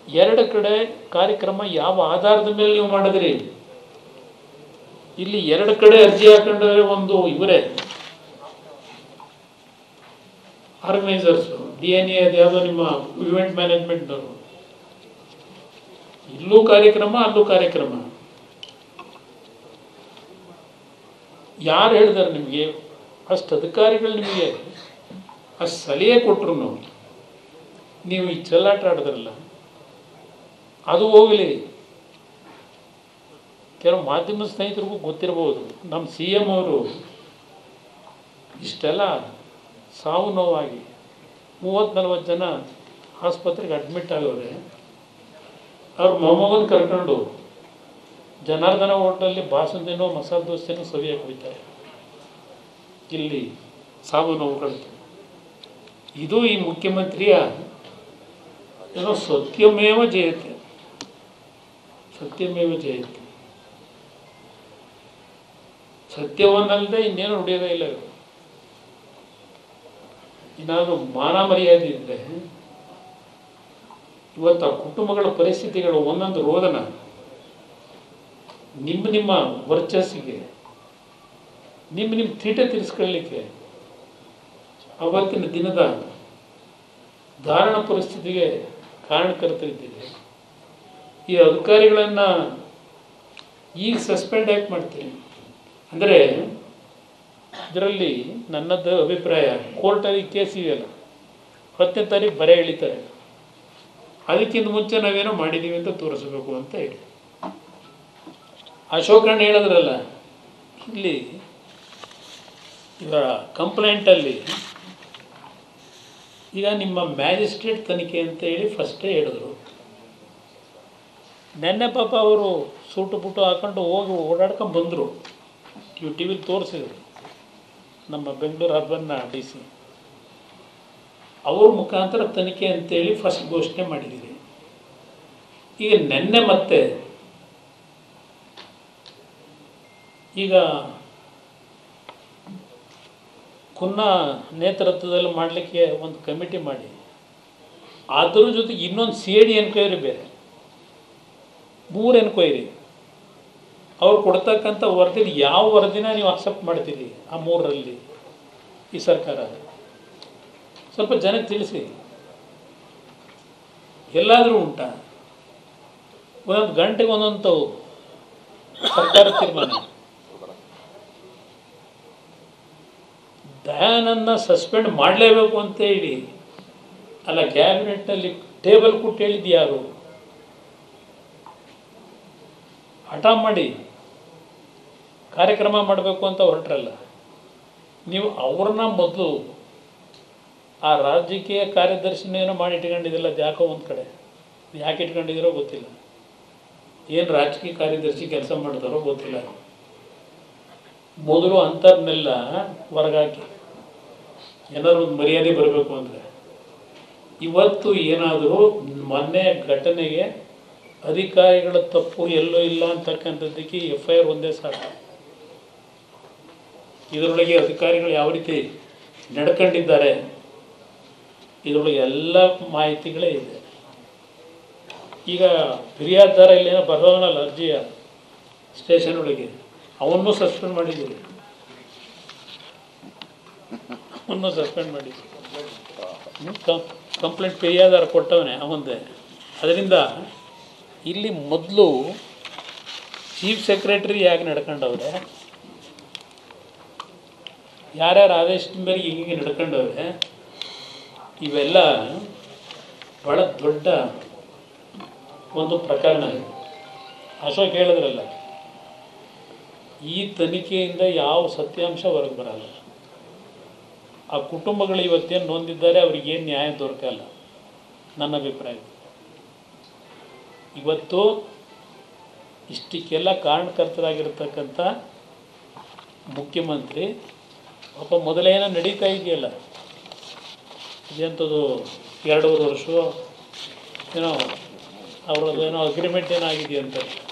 2 ಕಡೆ ಕಾರ್ಯಕ್ರಮ ಯಾವ ಆಧಾರದ ಮೇಲೆ ನೀವು ಮಾಡಿದ್ರಿ? ಇಲ್ಲಿ 2 ಕಡೆ ಅರ್ಜಿ ಹಾಕೊಂಡ್ರೆ ಒಂದು ಇವರೇ ಆರ್ಗನೈಸರ್ಸು, DNA ಅದ್ಯಾವುದೋ ನಿಮ್ಮ ಇವೆಂಟ್ ಮ್ಯಾನೇಜ್ಮೆಂಟ್ನವರು. ಇಲ್ಲೂ ಕಾರ್ಯಕ್ರಮ, ಅಲ್ಲೂ ಕಾರ್ಯಕ್ರಮ. ಯಾರು ಹೇಳಿದಾರೆ ನಿಮಗೆ? ಅಷ್ಟು ಅಧಿಕಾರಿಗಳು ನಿಮಗೆ ಅಷ್ಟು ಸಲಹೆ ಕೊಟ್ಟರು ನೀವು ಈ ಚೆಲ್ಲಾಟ ಆಡಿದ್ರಲ್ಲ, ಅದು ಹೋಗಲಿ. ಕೆಲವು ಮಾಧ್ಯಮ ಸ್ನೇಹಿತರಿಗೂ ಗೊತ್ತಿರಬಹುದು, ನಮ್ಮ CM ಅವರು ಇಷ್ಟೆಲ್ಲ ಸಾವು ನೋವಾಗಿ 30-40 ಜನ ಆಸ್ಪತ್ರೆಗೆ ಅಡ್ಮಿಟ್ ಆಗೋರೆ. ಅವ್ರ ಮೊಮ್ಮಗನ ಕರ್ಕೊಂಡು ಜನಾರ್ದನ ಹೋಟ್ಲಲ್ಲಿ ಬಾಸುಂದಿನೋ ಮಸಾಲೆ ದೋಸೆನೋ ಸವಿಯಾಗಿ ಹೋಗ್ತಾರೆ. ಇಲ್ಲಿ ಸಾವು ನೋವುಗಳು. ಇದು ಈ ಮುಖ್ಯಮಂತ್ರಿಯ ಏನೋ ಸತ್ಯಮೇವ ಜಯತೆ, ಸತ್ಯಮೇವ ಜಯತೆ. ಸತ್ಯವನ್ನಲ್ಲದೆ ಇನ್ನೇನು ನುಡಿಯೋದೇ ಇಲ್ಲ. ಏನಾದರೂ ಮಾನ ಮರ್ಯಾದೆ ಇದ್ದರೆ ಇವತ್ತು ಆ ಕುಟುಂಬಗಳ ಪರಿಸ್ಥಿತಿಗಳು ಒಂದೊಂದು ರೋದನ ನಿಮ್ಮ ವರ್ಚಸ್ಸಿಗೆ, ನಿಮ್ಮ ತೀಟ ತೀರಿಸ್ಕೊಳ್ಳಿಕ್ಕೆ, ಅವತ್ತಿನ ದಿನದ ಧಾರಣ ಪರಿಸ್ಥಿತಿಗೆ ಕಾರಣಕರ್ತರಿದ್ದೀರಿ. ಈ ಅಧಿಕಾರಿಗಳನ್ನು ಈಗ ಸಸ್ಪೆಂಡ್ ಯಾಕೆ ಮಾಡ್ತೀರಿ ಅಂದರೆ, ಇದರಲ್ಲಿ ನನ್ನದು ಅಭಿಪ್ರಾಯ, ಕೋರ್ಟಲ್ಲಿ ಕೇಸ್ ಇದೆಯಲ್ಲ, 10ನೇ ತಾರೀಕು ಬರೆ ಎಳಿತಾರೆ, ಅದಕ್ಕಿಂತ ಮುಂಚೆ ನಾವೇನೋ ಮಾಡಿದ್ದೀವಿ ಅಂತ ತೋರಿಸ್ಬೇಕು ಅಂತ ಹೇಳಿ ಅಶೋಕಣ್ಣ ಹೇಳಿದ್ರಲ್ಲ. ಇಲ್ಲಿ ಇವರ ಕಂಪ್ಲೇಂಟಲ್ಲಿ ಈಗ ನಿಮ್ಮ ಮ್ಯಾಜಿಸ್ಟ್ರೇಟ್ ತನಿಖೆ ಅಂತ ಹೇಳಿ ಫಸ್ಟೇ ಹೇಳಿದ್ರು. ನೆನ್ನೆ ಪಾಪ ಅವರು ಸೂಟು ಪುಟು ಹಾಕೊಂಡು ಹೋಗಿ ಓಡಾಡ್ಕೊಂಡು ಬಂದರು, ಟಿ ವಿಲಿ ತೋರಿಸಿದ್ರು. ನಮ್ಮ ಬೆಂಗಳೂರು ಅರ್ಬನ್ನ DC ಅವ್ರ ಮುಖಾಂತರ ತನಿಖೆ ಅಂತೇಳಿ ಫಸ್ಟ್ ಘೋಷಣೆ ಮಾಡಿದ್ದೀರಿ. ಈಗ ನೆನ್ನೆ ಮತ್ತೆ ಈಗ ಕುನ್ನಾ ನೇತೃತ್ವದಲ್ಲಿ ಮಾಡಲಿಕ್ಕೆ ಒಂದು ಕಮಿಟಿ ಮಾಡಿ, ಅದ್ರ ಜೊತೆಗೆ ಇನ್ನೊಂದು CID ಎನ್ಕ್ವೈರಿ ಬೇರೆ, 3 ಎನ್ಕ್ವೈರಿ. ಅವ್ರು ಕೊಡ್ತಕ್ಕಂಥ ವರದಿಲಿ ಯಾವ ವರದಿನ ನೀವು ಅಕ್ಸೆಪ್ಟ್ ಮಾಡ್ತೀರಿ ಆ 3ರಲ್ಲಿ ಈ ಸರ್ಕಾರ? ಸ್ವಲ್ಪ ಜನಕ್ಕೆ ತಿಳಿಸಿ. ಎಲ್ಲಾದರೂ ಉಂಟಾ? ಒಂದೊಂದು ಗಂಟೆಗೆ ಒಂದೊಂದು ಸರ್ಕಾರ ತೀರ್ಮಾನ. ದಯಾನನ್ನ ಸಸ್ಪೆಂಡ್ ಮಾಡಲೇಬೇಕು ಅಂತ ಹೇಳಿ ಅಲ್ಲ, ಕ್ಯಾಬಿನೆಟ್ನಲ್ಲಿ ಟೇಬಲ್ ಕೊಟ್ಟು ಹೇಳಿದ್ದು ಯಾರು? ಹಠ ಮಾಡಿ ಕಾರ್ಯಕ್ರಮ ಮಾಡಬೇಕು ಅಂತ ಹೊರಟ್ರಲ್ಲ ನೀವು. ಅವ್ರನ್ನ ಮೊದಲು ಆ ರಾಜಕೀಯ ಕಾರ್ಯದರ್ಶಿನೇನೋ ಮಾಡಿ ಇಟ್ಕೊಂಡಿದ್ದಿಲ್ಲ, ಅದು ಯಾಕೋ ಒಂದು ಕಡೆ ಯಾಕೆ ಇಟ್ಕೊಂಡಿದ್ದೀರೋ ಗೊತ್ತಿಲ್ಲ. ಏನು ರಾಜಕೀಯ ಕಾರ್ಯದರ್ಶಿ ಕೆಲಸ ಮಾಡ್ತಾರೋ ಗೊತ್ತಿಲ್ಲ. ಮೊದಲು ಅಂಥವ್ರನ್ನೆಲ್ಲ ಹೊರಗಾಕಿ ಏನಾದ್ರು ಒಂದು ಮರ್ಯಾದೆ ಬರಬೇಕು ಅಂದರೆ. ಇವತ್ತು ಏನಾದರೂ ಮೊನ್ನೆ ಘಟನೆಗೆ ಅಧಿಕಾರಿಗಳ ತಪ್ಪು ಎಲ್ಲೋ ಇಲ್ಲ ಅಂತಕ್ಕಂಥದ್ದಕ್ಕೆ FIR ಒಂದೇ ಸಾಕು. ಇದರೊಳಗೆ ಅಧಿಕಾರಿಗಳು ಯಾವ ರೀತಿ ನಡ್ಕೊಂಡಿದ್ದಾರೆ ಇದರೊಳಗೆ ಎಲ್ಲ ಮಾಹಿತಿಗಳೇ ಇದೆ. ಈಗ ಫಿರ್ಯಾದಾರ ಇಲ್ಲೇನೋ ಬರೋನಲ್ಲ ಅರ್ಜಿಯ ಸ್ಟೇಷನ್ ಒಳಗೆ, ಅವನ್ನೂ ಸಸ್ಪೆಂಡ್ ಮಾಡಿದ್ದೀರಿ, ಅವನ್ನೂ ಸಸ್ಪೆಂಡ್ ಮಾಡಿದ್ದೀರಿ. ಕಂಪ್ಲೇಂಟ್ ಫಿರ್ಯಾದಾರ ಕೊಟ್ಟವನೇ ಅವಂದೇ. ಅದರಿಂದ ಇಲ್ಲಿ ಮೊದಲು ಚೀಫ್ ಸೆಕ್ರೆಟರಿ ಯಾಕೆ ನಡ್ಕೊಂಡವ್ರೆ, ಯಾರ್ಯಾರು ಆದೇಶದ ಮೇರೆಗೆ ಹಿಂಗೆ ನಡ್ಕೊಂಡವ್ರೆ, ಇವೆಲ್ಲ ಭಾಳ ದೊಡ್ಡ ಒಂದು ಪ್ರಕರಣ. ಅಶೋಕ್ ಹೇಳಿದ್ರಲ್ಲ, ಈ ತನಿಖೆಯಿಂದ ಯಾವ ಸತ್ಯಾಂಶ ಹೊರಗೆ ಬರಲ್ಲ. ಆ ಕುಟುಂಬಗಳು ಇವತ್ತೇನು ನೊಂದಿದ್ದಾರೆ ಅವ್ರಿಗೇನು ನ್ಯಾಯ ದೊರಕಲ್ಲ ನನ್ನ ಅಭಿಪ್ರಾಯ. ಇವತ್ತು ಇಷ್ಟಕ್ಕೆಲ್ಲ ಕಾರಣಕರ್ತರಾಗಿರ್ತಕ್ಕಂಥ ಮುಖ್ಯಮಂತ್ರಿ ಪಾಪ ಮೊದಲೇನೋ ನಡೀತಾ ಇದೆಯಲ್ಲ, ಇದಂಥದ್ದು 2.5 ವರ್ಷ ಏನೋ ಅವ್ರದ್ದೇನೋ ಅಗ್ರಿಮೆಂಟ್ ಏನಾಗಿದೆಯಂತ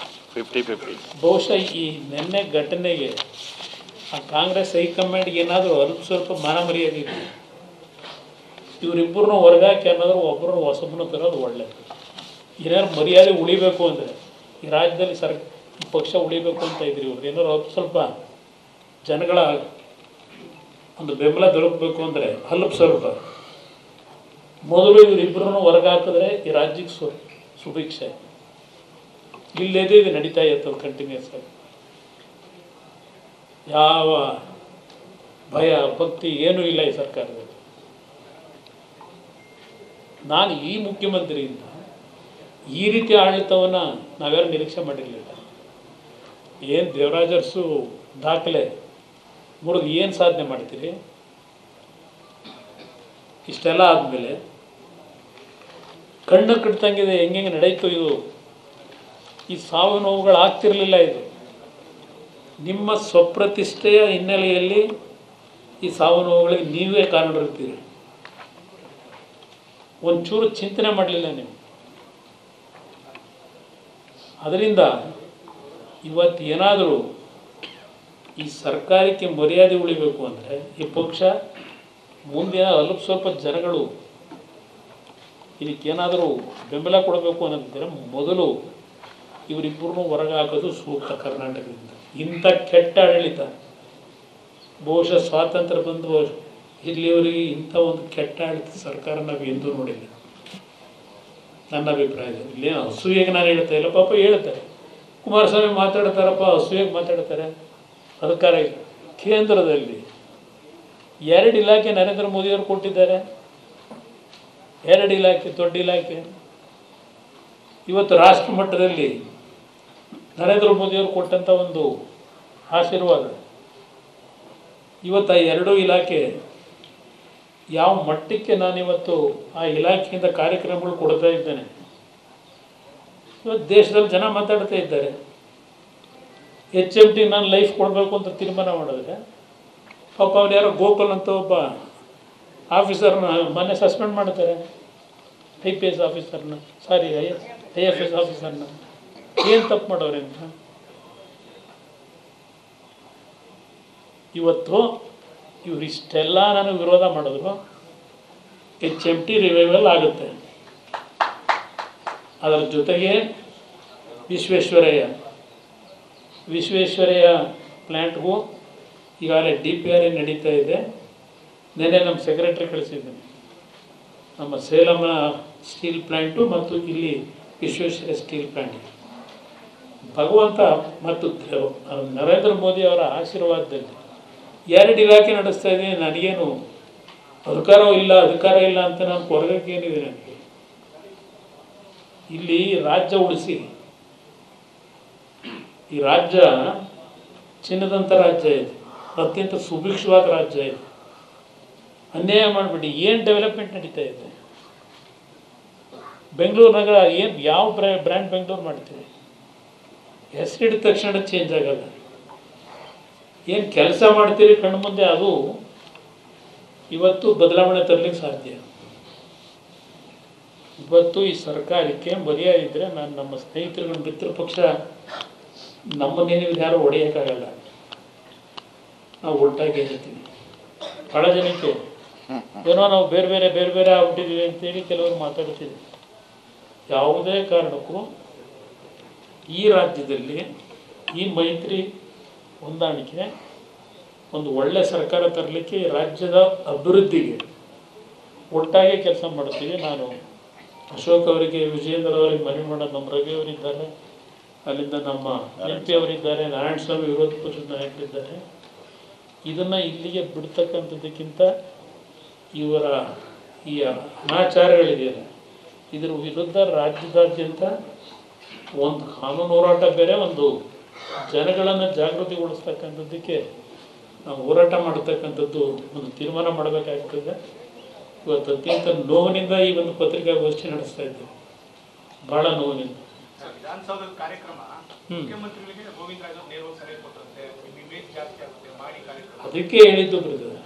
50-50. ಬಹುಶಃ ಈ ನೆನ್ನೆ ಘಟನೆಗೆ ಆ ಕಾಂಗ್ರೆಸ್ ಹೈಕಮಾಂಡ್ಗೆ ಏನಾದರೂ ಸ್ವಲ್ಪ ಮಾನ ಮರ್ಯಾದೆ ಇದೆ, ಇವರಿಬ್ಬರನ್ನೂ ಹೊರಗಾಕಿ ಅನ್ನೋದ್ರು ಒಬ್ಬರನ್ನ ಹೊಸಬನ್ನ ತರೋದು ಒಳ್ಳೆಯದು. ಏನಾದ್ರು ಮರ್ಯಾದೆ ಉಳಿಬೇಕು ಅಂದರೆ ಈ ರಾಜ್ಯದಲ್ಲಿ ಈ ಪಕ್ಷ ಉಳಿಬೇಕು ಅಂತ ಇದ್ರಿ, ಇವ್ರು ಏನಾದ್ರು ಸ್ವಲ್ಪ ಜನಗಳ ಒಂದು ಬೆಂಬಲ ದೊರಕಬೇಕು ಅಂದರೆ ಸ್ವಲ್ಪ ಮೊದಲು ಇವರಿಬ್ಬರನ್ನು ಹೊರಗಾಕಿದ್ರೆ ಈ ರಾಜ್ಯಕ್ಕೆ ಸುಭಿಕ್ಷೆ. ಇಲ್ಲೇದೇ ಇದು ನಡೀತಾ ಇರ್ತದೆ ಕಂಟಿನ್ಯೂಸ್ ಆಗಿ. ಯಾವ ಭಯ ಭಕ್ತಿ ಏನೂ ಇಲ್ಲ ಈ ಸರ್ಕಾರದಲ್ಲಿ. ನಾನು ಈ ಮುಖ್ಯಮಂತ್ರಿಯಿಂದ ಈ ರೀತಿ ಆಡಳಿತವನ್ನು ನಾವ್ಯಾರು ನಿರೀಕ್ಷೆ ಮಾಡಿರಲಿಲ್ಲ. ಏನು ದೇವರಾಜರ್ಸು ದಾಖಲೆ ಮುರಿದು ಏನು ಸಾಧನೆ ಮಾಡ್ತೀರಿ? ಇಷ್ಟೆಲ್ಲ ಆದಮೇಲೆ ಕಣ್ಣು ಕಟ್ತಂಗಿದೆ ಹೆಂಗೆ ನಡೀತು ಇದು. ಈ ಸಾವು ನೋವುಗಳು ಆಗ್ತಿರಲಿಲ್ಲ. ಇದು ನಿಮ್ಮ ಸ್ವಪ್ರತಿಷ್ಠೆಯ ಹಿನ್ನೆಲೆಯಲ್ಲಿ ಈ ಸಾವು ನೋವುಗಳಿಗೆ ನೀವೇ ಕಾರಣರಿರ್ತೀರಿ. ಒಂಚೂರು ಚಿಂತನೆ ಮಾಡಲಿಲ್ಲ ನೀವು. ಅದರಿಂದ ಇವತ್ತು ಏನಾದರೂ ಈ ಸರ್ಕಾರಕ್ಕೆ ಮರ್ಯಾದೆ ಉಳಿಬೇಕು ಅಂದರೆ ಈ ಪಕ್ಷ ಮುಂದಿನ ಅಲ್ಪ ಸ್ವಲ್ಪ ಜನಗಳು ಇದಕ್ಕೇನಾದರೂ ಬೆಂಬಲ ಕೊಡಬೇಕು ಅನ್ನೋದಿದ್ದರೆ ಮೊದಲು ಇವರಿಬ್ಬರನ್ನೂ ಹೊರಗೆ ಹಾಕೋದು ಸೂಕ್ತ. ಕರ್ನಾಟಕದಿಂದ ಇಂಥ ಕೆಟ್ಟ ಆಡಳಿತ ಬಹುಶಃ ಸ್ವಾತಂತ್ರ್ಯ ಬಂದು ಇಲ್ಲಿಯವರೆಗೆ ಇಂಥ ಒಂದು ಕೆಟ್ಟ ಆಡಳಿತ ಸರ್ಕಾರ ನಾವು ಎಂದೂ ನೋಡಿಲ್ಲ ನನ್ನ ಅಭಿಪ್ರಾಯದಲ್ಲಿ. ಇಲ್ಲೇನು ಅಸೂಯೆಗೆ ನಾನು ಹೇಳ್ತಾ ಇಲ್ಲ, ಪಾಪ ಹೇಳ್ತಾರೆ. ಕುಮಾರಸ್ವಾಮಿ ಮಾತಾಡ್ತಾರಪ್ಪ, ಅಸೂಯೆಗೆ ಮಾತಾಡ್ತಾರೆ. ಅಧಿಕಾರ ಇಲ್ಲ. ಕೇಂದ್ರದಲ್ಲಿ 2 ಇಲಾಖೆ ನರೇಂದ್ರ ಮೋದಿಯವರು ಕೊಟ್ಟಿದ್ದಾರೆ. 2 ಇಲಾಖೆ ದೊಡ್ಡ ಇಲಾಖೆ. ಇವತ್ತು ರಾಷ್ಟ್ರ ಮಟ್ಟದಲ್ಲಿ ನರೇಂದ್ರ ಮೋದಿಯವರು ಕೊಟ್ಟಂಥ ಒಂದು ಆಶೀರ್ವಾದ ಇವತ್ತು ಆ 2 ಇಲಾಖೆ ಯಾವ ಮಟ್ಟಕ್ಕೆ ನಾನಿವತ್ತು ಆ ಇಲಾಖೆಯಿಂದ ಕಾರ್ಯಕ್ರಮಗಳು ಕೊಡ್ತಾ ಇದ್ದೇನೆ. ಇವತ್ತು ದೇಶದಲ್ಲಿ ಜನ ಮಾತಾಡ್ತಾ ಇದ್ದಾರೆ. HMT ನಾನು ಲೈಫ್ ಕೊಡಬೇಕು ಅಂತ ತೀರ್ಮಾನ ಮಾಡಿದ್ರೆ ಪಾಪ ಅವ್ರು ಯಾರೋ ಗೋಕುಲ್ ಅಂತ ಒಬ್ಬ ಆಫೀಸರ್ನ ಮೊನ್ನೆ ಸಸ್ಪೆಂಡ್ ಮಾಡ್ತಾರೆ. IPS ಆಫೀಸರ್ನ, ಸಾರಿ IFS ಆಫೀಸರ್ನ. ಏನು ತಪ್ಪು ಮಾಡೋರೆ ಅಂತ. ಇವತ್ತು ಇವರಿಷ್ಟೆಲ್ಲ ನನಗೆ ವಿರೋಧ ಮಾಡಿದ್ರು. HMT ರಿವೈವಲ್ ಆಗುತ್ತೆ. ಅದರ ಜೊತೆಗೆ ವಿಶ್ವೇಶ್ವರಯ್ಯ ಪ್ಲ್ಯಾಂಟ್ಗೂ ಈಗಾಗಲೇ DPR ನಡೀತಾ ಇದೆ. ನೆನ್ನೆ ನಮ್ಮ ಸೆಕ್ರೆಟರಿ ಕಳಿಸಿದ್ದೀನಿ. ನಮ್ಮ ಸೇಲಂನ ಸ್ಟೀಲ್ ಪ್ಲ್ಯಾಂಟು ಮತ್ತು ಇಲ್ಲಿ ವಿಶ್ವೇಶ್ವರಯ್ಯ ಸ್ಟೀಲ್ ಪ್ಲ್ಯಾಂಟ್. ಭಗವಂತ ಮತ್ತು ನರೇಂದ್ರ ಮೋದಿ ಅವರ ಆಶೀರ್ವಾದದಲ್ಲಿ 2 ಇಲಾಖೆ ನಡೆಸ್ತಾ ಇದ್ದೀನಿ. ನನಗೇನು ಅಧಿಕಾರ ಇಲ್ಲ ಅಂತ ನಾನು ಕೊರಗಕ್ಕೇನಿದೆ. ನನಗೆ ಇಲ್ಲಿ ರಾಜ್ಯ ಉಳಿಸಿ, ಈ ರಾಜ್ಯ ಚಿನ್ನದಂಥ ರಾಜ್ಯ ಇದೆ, ಅತ್ಯಂತ ಸುಭಿಕ್ಷವಾದ ರಾಜ್ಯ ಇದೆ. ಅನ್ಯಾಯ ಮಾಡಿಬಿಟ್ಟು ಏನು ಡೆವಲಪ್ಮೆಂಟ್ ನಡೀತಾ ಇದೆ. ಬೆಂಗಳೂರು ನಗರ ಏನು ಯಾವ ಬ್ರ್ಯಾಂಡ್ ಬೆಂಗಳೂರು ಮಾಡ್ತೀವಿ, ಹೆಸರಿಡಿದ ತಕ್ಷಣ ಚೇಂಜ್ ಆಗಲ್ಲ. ಏನು ಕೆಲಸ ಮಾಡ್ತೀರಿ ಕಣ್ಣು ಮುಂದೆ ಅದು ಇವತ್ತು ಬದಲಾವಣೆ ತರಲಿಕ್ಕೆ ಸಾಧ್ಯ. ಇವತ್ತು ಈ ಸರ್ಕಾರಕ್ಕೆ ಮರ್ಯಾದೆ ಇದ್ದರೆ ನಾನು ನಮ್ಮ ಸ್ನೇಹಿತರುಗಳ ಮಿತ್ರ ಪಕ್ಷ ನಮ್ಮನ್ನೇನು ಯಾರು ಹೊಡೆಯೋಕ್ಕಾಗಲ್ಲ. ನಾವು ಒಟ್ಟಾಗಿ ಇರ್ತೀವಿ. ಭಾಳ ಜನಕ್ಕೆ ಏನೋ ನಾವು ಬೇರೆ ಬೇರೆ ಆಗ್ಬಿಟ್ಟಿದ್ದೀವಿ ಅಂತೇಳಿ ಕೆಲವರು ಮಾತಾಡ್ತಿದ್ದೀವಿ. ಯಾವುದೇ ಕಾರಣಕ್ಕೂ ಈ ರಾಜ್ಯದಲ್ಲಿ ಈ ಮೈತ್ರಿ ಹೊಂದಾಣಿಕೆ ಒಂದು ಒಳ್ಳೆ ಸರ್ಕಾರ ತರಲಿಕ್ಕೆ ಈ ರಾಜ್ಯದ ಅಭಿವೃದ್ಧಿಗೆ ಒಟ್ಟಾಗಿ ಕೆಲಸ ಮಾಡ್ತೀವಿ. ನಾನು ಅಶೋಕ್ ಅವರಿಗೆ, ವಿಜಯೇಂದ್ರ ಅವರಿಗೆ ಮನವಿ ಮಾಡೋದು, ನಮ್ಮ ರವಿ ಅವರಿದ್ದಾರೆ, ಅಲ್ಲಿಂದ ನಮ್ಮ MP ಅವರಿದ್ದಾರೆ, ನಾರಾಯಣ ಸ್ವಾಮಿ ವಿರೋಧ ಪಕ್ಷದ ನಾಯಕರಿದ್ದಾರೆ. ಇದನ್ನು ಇಲ್ಲಿಗೆ ಬಿಡ್ತಕ್ಕಂಥದ್ದಕ್ಕಿಂತ ಇವರ ಈ ಅನಾಚಾರಗಳಿದೆಯಲ್ಲ ಇದರ ವಿರುದ್ಧ ರಾಜ್ಯದಾದ್ಯಂತ ಒಂದು ಕಾನೂನು ಹೋರಾಟ ಬೇರೆ, ಒಂದು ಜನಗಳನ್ನು ಜಾಗೃತಿಗೊಳಿಸ್ತಕ್ಕಂಥದ್ದಕ್ಕೆ ನಾವು ಹೋರಾಟ ಮಾಡತಕ್ಕಂಥದ್ದು ಒಂದು ತೀರ್ಮಾನ ಮಾಡಬೇಕಾಗ್ತದೆ. ಇವತ್ತು ಅತ್ಯಂತ ನೋವಿನಿಂದ ಈ ಒಂದು ಪತ್ರಿಕಾಗೋಷ್ಠಿ ನಡೆಸ್ತಾ ಇದ್ದೇವೆ. ಭಾಳ ನೋವಿನಿಂದ. ಅದಕ್ಕೆ ಹೇಳಿದ್ದು ಬ್ರದರ್,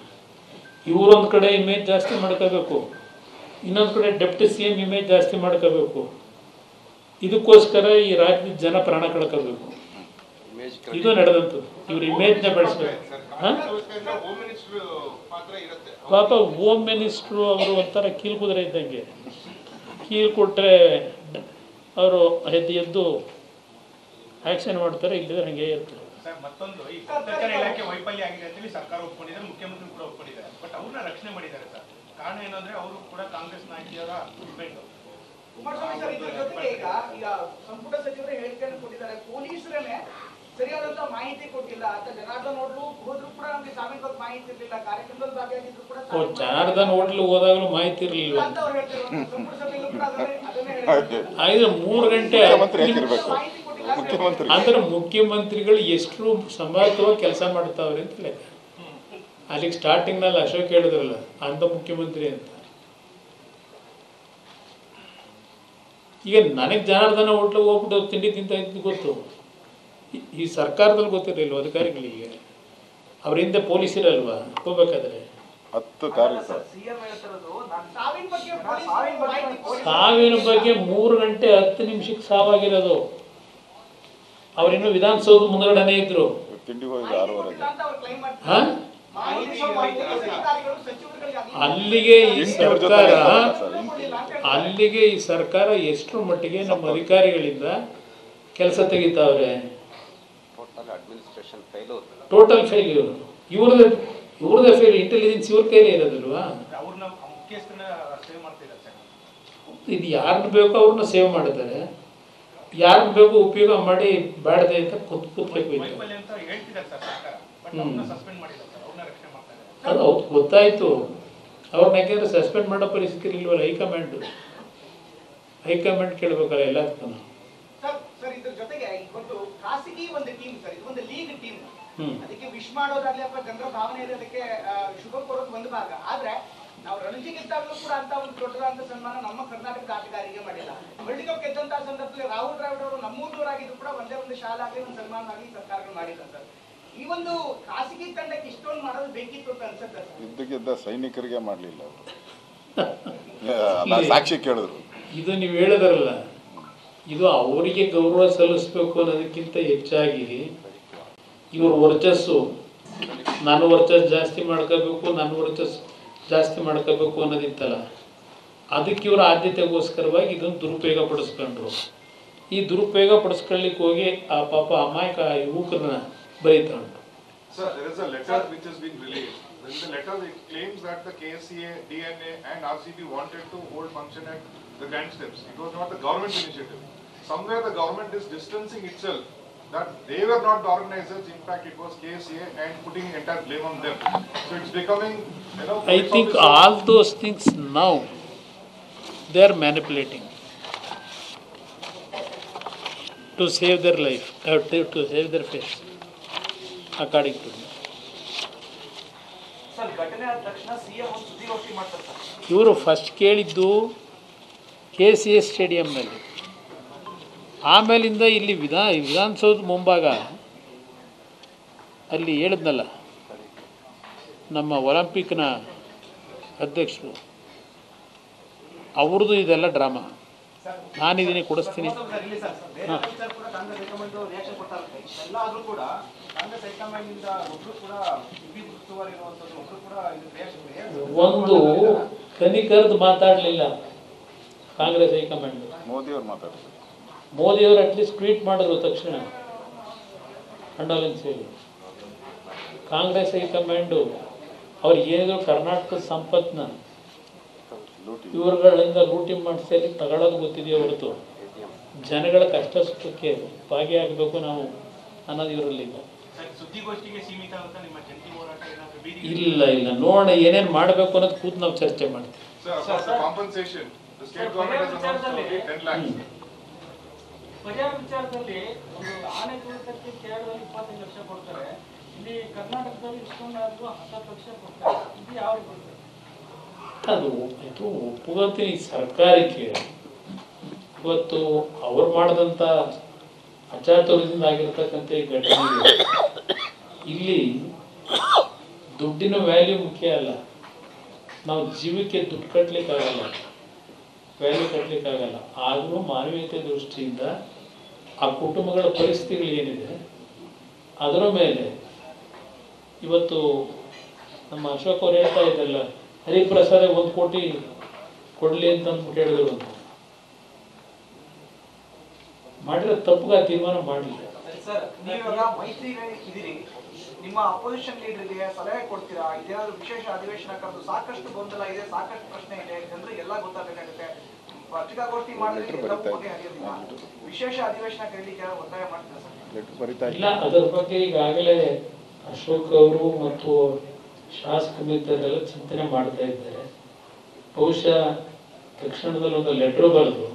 ಇವರೊಂದು ಕಡೆ ಇಮೇಜ್ ಜಾಸ್ತಿ ಮಾಡ್ಕೋಬೇಕು, ಇನ್ನೊಂದು ಕಡೆ ಡೆಪ್ಟಿ CM ಇಮೇಜ್ ಜಾಸ್ತಿ ಮಾಡ್ಕೋಬೇಕು. ಇದಕ್ಕೋಸ್ಕರ ಈ ರಾಜ್ಯದ ಜನ ಪ್ರಾಣ ಕಳ್ಕೋಬೇಕು. ಇದು ನಡೆದಂಥದ್ದು. ಇವ್ರ ಇಮೇಜ್ನ ಬೆಳೆಸ್ಬೇಕು. ಪಾಪ ಹೋಮ್ ಮಿನಿಸ್ಟ್ರು ಅವರು ಒಂಥರ ಕೀಲು ಕುದುರೆ ಇದ್ದಂಗೆ. ಕೀಲು ಕೊಟ್ಟರೆ ಅವರು ಎದ್ದು ಆಕ್ಷನ್ ಮಾಡ್ತಾರೆ, ಇಲ್ಲದ್ರೆ ಹಂಗೆ ಇರ್ತಾರೆ. ಮತ್ತೊಂದು ಈ ಗುಪ್ತಚರ ಇಲಾಖೆ ವೈಫಲ್ಯ ಆಗಿದೆ ಅಂತೇಳಿ ಸರ್ಕಾರ ಒಪ್ಕೊಂಡಿದ್ದಾರೆ, ಮುಖ್ಯಮಂತ್ರಿ ಕೂಡ ಒಪ್ಕೊಂಡಿದ್ದಾರೆ. ಬಟ್ ಅವ್ರನ್ನ ರಕ್ಷಣೆ ಮಾಡಿದ್ದಾರೆ ಸರ್. ಕಾರಣ ಏನಂದ್ರೆ ಅವರು ಕೂಡ ಕಾಂಗ್ರೆಸ್ ನಾಯಕಿಯರ ಹಸ್ಬೆಂಡ್. ಕುಮಾರಸ್ವಾಮಿ ಸರ್, ಇದ್ರ ಜೊತೆಗೆ ಈಗ ಸಂಪುಟ ಸಚಿವರು ಹೇಳಿಕೆಯನ್ನು ಕೊಟ್ಟಿದ್ದಾರೆ. ಪೊಲೀಸರೇ ಸರಿಯಾದಂತ ಮಾಹಿತಿ ಕೊಟ್ಟಿಲ್ಲ ಅಂತ. ಜನಾರ್ದನ್ ಹೋಟ್ಲು ಹೋದ್ರು ಕೂಡ ನಮ್ಗೆ ಸಾಮೀಲ್ ಬಗ್ಗೆ ಮಾಹಿತಿ ಇರಲಿಲ್ಲ. ಕಾರ್ಯಕ್ರಮದಲ್ಲಿ ಭಾಗಿಯಾಗಿದ್ರು ಕೂಡ ಜನಾರ್ದನ್ ಹೋಟ್ಲು ಹೋದಾಗಲೂ ಮಾಹಿತಿ ಇರಲಿಲ್ಲ ಅಂತ ಅವ್ರು ಹೇಳ್ತಾರೆ. ಸಂಪುಟ ಸಭೆಯಲ್ಲೂ ಕೂಡ ಅದನ್ನೇ ಹೇಳ್ತಾರೆ. 3 ಗಂಟೆ ಅಂದ್ರೆ ಮುಖ್ಯಮಂತ್ರಿಗಳು ಎಷ್ಟು ಸಮರ್ಥವಾಗಿ ಕೆಲಸ ಮಾಡ್ತಾವ್ರೆ ಅಂತ ಲೆಕ್ಕ. ಅಲ್ಲಿಗೆ ಸ್ಟಾರ್ಟಿಂಗ್ನಲ್ಲಿ ಅಶೋಕ್ ಹೇಳಿದ್ರಲ್ಲ ಅಂಥ ಮುಖ್ಯಮಂತ್ರಿ ಅಂತ. ಈಗ ನನಗೆ ಜನಾರ್ದನ ಹೋಟ್ಲಿಗೆ ಹೋಗ್ಬಿಟ್ಟು ತಿಂಡಿ ತಿಂತ ಇದ್ದು ಗೊತ್ತು, ಈ ಸರ್ಕಾರದಲ್ಲಿ ಗೊತ್ತಿರಲಿಲ್ಲ ಅಧಿಕಾರಿಗಳಿಗೆ. ಅವ್ರ ಹಿಂದೆ ಪೊಲೀಸ್ ಇರಲ್ವಾ ಹೋಗ್ಬೇಕಾದ್ರೆ? 10 ಕಾರು ಸರ್. ಸಿಎಂ ಹೇಳ್ತಿರೋದು ಸಾವಿನ ಬಗ್ಗೆ ಸಾವಿನ ಬಗ್ಗೆ 3 ಗಂಟೆ 10 ನಿಮಿಷಕ್ಕೆ ಸಾವಾಗಿರೋದು. ಅವರಿನ್ನೂ ವಿಧಾನಸೌಧ ಮುಂದ್ಗಡೆನೇ ಇದ್ರು. ತಿಂಡಿಗೆ ಹೋಗಿದ್ದು 6:30ಗೆ. ಹಾ, ಅಲ್ಲಿಗೆ ಈ ಸರ್ಕಾರ ಎಷ್ಟರ ಮಟ್ಟಿಗೆ ನಮ್ಮ ಅಧಿಕಾರಿಗಳಿಂದ ಕೆಲಸ ತೆಗಿತಾವ್ರೆ. Total failure. ಇವ್ರದೇ ಫೇಲ್. ಇಂಟೆಲಿಜೆನ್ಸ್ ಇವ್ರ ಕೈಲೇ ಇರೋದಿಲ್ವಾ? ಇದು ಯಾರನ್ನ ಬೇಕೋ ಅವ್ರನ್ನ ಸೇವ್ ಮಾಡ್ತಾರೆ, ಯಾರನ್ನ ಬೇಕೋ ಉಪಯೋಗ ಮಾಡಿ ಬೇಡದೆ ಅಂತ ಕೂತ್ಬೇಕು. ಅದು ಗೊತ್ತಾಯ್ತು. ಅವ್ರನ್ನ ಯಾಕೆಂದ್ರೆ ಸಸ್ಪೆಂಡ್ ಮಾಡೋ ಪರಿಸ್ಥಿತಿ ಇಲ್ವಲ್ಲ. ಹೈಕಮಾಂಡ್ ಕೇಳಬೇಕಲ್ಲ ಎಲ್ಲದಕ್ಕೂ. ಸರ್ ಇದ್ರ ಜೊತೆಗೆ ಒಂದು ಖಾಸಗಿ ಒಂದು ಟೀಮ್ ಸರ್, ಇದು ಒಂದು ಲೀಗ್ ಟೀಮ್. ಅದಕ್ಕೆ ವಿಶ್ ಮಾಡೋದಾಗ್ಲಿ ಅಥವಾ ಜನರ ಭಾವನೆ ಇದೆ, ಅದಕ್ಕೆ ಶುಭ ಕೋರೋದು ಒಂದು ಭಾಗ. ಆದ್ರೆ ನಾವು ರಣಜಿ ಗೆದ್ದಾಗಲೂ ಕೂಡ ಅಂತ ಒಂದು ದೊಡ್ಡದಾದಂತ ಸನ್ಮಾನ ನಮ್ಮ ಕರ್ನಾಟಕ ಆಟಗಾರರಿಗೆ ಮಾಡಿಲ್ಲ. ವರ್ಲ್ಡ್ ಕಪ್ ಗೆದ್ದಂತ ಸಂದರ್ಭದಲ್ಲಿ ರಾಹುಲ್ ದ್ರಾವಿಡ್ ಅವರು ನಮ್ಮೂರವರಾಗಿದ್ರು ಕೂಡ ಒಂದೇ ಒಂದು ಶಾಲಾ ಆಗಲಿ ಒಂದು ಸನ್ಮಾನ ಆಗಲಿ ಸರ್ಕಾರಗಳು ಮಾಡಿಲ್ಲ ಸರ್. ಈ ಒಂದು ಖಾಸಗಿ ತಂಡಕ್ಕೆ ಇಷ್ಟೊಂದು ಮಾಡೋದು ಬೇಕಿತ್ತು ಅಂತ ಅನ್ಸುತ್ತೆ ಸರ್. ಇದ್ದಕ್ಕಿದ್ದ ಸೈನಿಕರಿಗೆ ಮಾಡಲಿಲ್ಲ ಅವರು. ಸಾಕ್ಷಿ ಕೇಳಿದ್ರು. ಇದು ನೀವು ಹೇಳಿದ್ರಲ್ಲ, ಇದು ಅವರಿಗೆ ಗೌರವ ಸಲ್ಲಿಸಬೇಕು ಅನ್ನೋದಕ್ಕಿಂತ ಹೆಚ್ಚಾಗಿ ಇವ್ರ ವರ್ಚಸ್ಸು, ನನ್ನ ವರ್ಚಸ್ಸು ಜಾಸ್ತಿ ಮಾಡ್ಕೋಬೇಕು ಅನ್ನೋದಿತ್ತಲ್ಲ, ಅದಕ್ಕೆ ಇವರ ಆದ್ಯತೆಗೋಸ್ಕರವಾಗಿ ಇದನ್ನು ದುರುಪಯೋಗ ಪಡಿಸ್ಕೊಂಡ್ರು. ಈ ದುರುಪಯೋಗ ಪಡಿಸ್ಕೊಳ್ಳಿಕ್ಕೆ ಹೋಗಿ ಆ ಪಾಪ ಅಮಾಯಕ ಯುವಕರನ್ನ ಬರೀತಾಂಡ್ರು. Sir, there is a letter which has been released. In the letter it claims that the KSCA, DNA and RCB wanted to hold function at the Grand Steps. It was not the government initiative. Somewhere the government is distancing itself that they were not the organizers. In fact, it was KSCA and putting entire blame on them. So it's becoming, I think all those things now they are manipulating to save their life, to save their face, according to me. Sir ಘಟನೆ ಆದ ತಕ್ಷಣ CM ಒಂದು ಸುದ್ದಿಗೋಷ್ಠಿ ಮಾಡ್ತಾರೆ sir. ಇವರು first ಕೇಳಿದ್ದು KCA ಸ್ಟೇಡಿಯಂನಲ್ಲಿ, ಆಮೇಲಿಂದ ಇಲ್ಲಿ ವಿಧಾನಸೌಧ ಮುಂಭಾಗ ಅಲ್ಲಿ ಹೇಳಿದ್ನಲ್ಲ ನಮ್ಮ ಒಲಿಂಪಿಕ್ನ ಅಧ್ಯಕ್ಷರು, ಅವ್ರದ್ದು ಇದೆಲ್ಲ ಡ್ರಾಮಾ. ನಾನಿದ್ದೀನಿ ಕೊಡಿಸ್ತೀನಿ. ಒಂದು ಕನಿಕರ್ದು ಮಾತಾಡಲಿಲ್ಲ ಕಾಂಗ್ರೆಸ್ ಹೈಕಮಾಂಡ್. ಮೋದಿಯವರು ಅಟ್ಲೀಸ್ಟ್ ಟ್ವೀಟ್ ಮಾಡಿದ್ರು ತಕ್ಷಣ ಕಂಡೋಲೆನ್ಸ್ ಹೇಳಿ. ಕಾಂಗ್ರೆಸ್ ಹೈಕಮಾಂಡು ಅವ್ರಿಗೆ ಏನಿದ್ರು ಕರ್ನಾಟಕದ ಸಂಪತ್ತನ್ನ ಇವ್ರುಗಳಿಂದ ಲೂಟಿ ಮಾಡಿಸಿ ತಗೊಳ್ಳೋದು ಗೊತ್ತಿದೆಯೋ ಹೊರತು ಜನಗಳ ಕಷ್ಟ ಸುಖಕ್ಕೆ ಭಾಗಿಯಾಗಬೇಕು ನಾವು ಅನ್ನೋದು ಇವರಲ್ಲಿಲ್ಲ. ಇಲ್ಲ ನೋಡೋಣ ಏನೇನು ಮಾಡಬೇಕು ಅನ್ನೋದು ಕೂತು ನಾವು ಚರ್ಚೆ ಮಾಡ್ತೀವಿ. ಬಜಾರ್ ವಿಚಾರದಲ್ಲಿ ಒಂದು ಆನೆ ತುಳಿತಕ್ಕೆ ಕೇರಳದಲ್ಲಿ 25 ಲಕ್ಷ ಕೊಡ್ತಾರೆ, ಇಲ್ಲಿ ಕರ್ನಾಟಕದಲ್ಲಿ ಇಷ್ಟೊಂದು 10 ಲಕ್ಷ ಕೊಡ್ತಾರೆ. ಇದು ಯಾವ ರೀತಿ? ಅದು ಒಪ್ಪುಗಂತೀನಿ ಸರ್ಕಾರಕ್ಕೆ. ಇವತ್ತು ಅವ್ರು ಮಾಡಿದಂಥ ಅಚಾತುರ್ಯದಿಂದ ಆಗಿರ್ತಕ್ಕಂಥ ಈ ಘಟನೆ ಇಲ್ಲಿ ದುಡ್ಡಿನ ವ್ಯಾಲ್ಯೂ ಮುಖ್ಯ ಅಲ್ಲ. ನಾವು ಜೀವಕ್ಕೆ ದುಡ್ಡು ಕಟ್ಟಲಿಕ್ಕಾಗಲ್ಲ, ವ್ಯಾಲ್ಯೂ ಕಟ್ಟಲಿಕ್ಕಾಗಲ್ಲ. ಆದರೂ ಮಾನವೀಯತೆ ದೃಷ್ಟಿಯಿಂದ ಆ ಕುಟುಂಬಗಳ ಪರಿಸ್ಥಿತಿಗಳು ಏನಿದೆ ಅದರ ಮೇಲೆ ಇವತ್ತು ನಮ್ಮ ಅಶೋಕ್ ಅವ್ರು ಹೇಳ್ತಾ ಇದ್ದಲ್ಲ, ಹರಿಪ್ರಸಾದ್ 1 ಕೋಟಿ ಕೊಡಲಿ ಅಂತ ಅಂದ್ಬಿಟ್ಟು ಹೇಳಿದ್ರು ಅಂತ ಮಾಡಿರೋ ತಪ್ಪುಗ ತೀರ್ಮಾನ ಮಾಡಲಿಲ್ಲ. ಸರ್ ನೀವೆಲ್ಲ ಮೈತ್ರಿ ಇದೀರಿ, ನಿಮ್ಮ ಅಪೋಸಿಷನ್ ಲೀಡರ್ಗೆ ಸಲಹೆ ಕೊಡ್ತೀರಾ? ಇದೇನಾದ್ರು ವಿಶೇಷ ಅಧಿವೇಶನ ಕರೆದು ಸಾಕಷ್ಟು ಗೊಂದಲ ಇದೆ, ಸಾಕಷ್ಟು ಪ್ರಶ್ನೆ ಇದೆ, ಜನರಿಗೆ ಎಲ್ಲ ಗೊತ್ತಾಗಬೇಕಾಗುತ್ತೆ. ಪತ್ರಿಕಾಗೋಷ್ಠಿ ಮಾಡಿದ್ರೆ ಹರಿಯೋದಿಲ್ಲ, ವಿಶೇಷ ಅಧಿವೇಶನ ಕರೀಲಿಕ್ಕೆ ಒತ್ತಾಯ ಮಾಡ್ತೀರಾ? ಇಲ್ಲ, ಅದರ ಬಗ್ಗೆ ಈಗಾಗಲೇ ಅಶೋಕ್ ಅವರು ಮತ್ತು ಶಾಸಕ ಮಿತ್ರರೆಲ್ಲ ಚಿಂತನೆ ಮಾಡ್ತಾ ಇದ್ದಾರೆ. ಬಹುಶಃ ತಕ್ಷಣದಲ್ಲಿ ಒಂದು ಲೆಟರ್ ಬರೆದು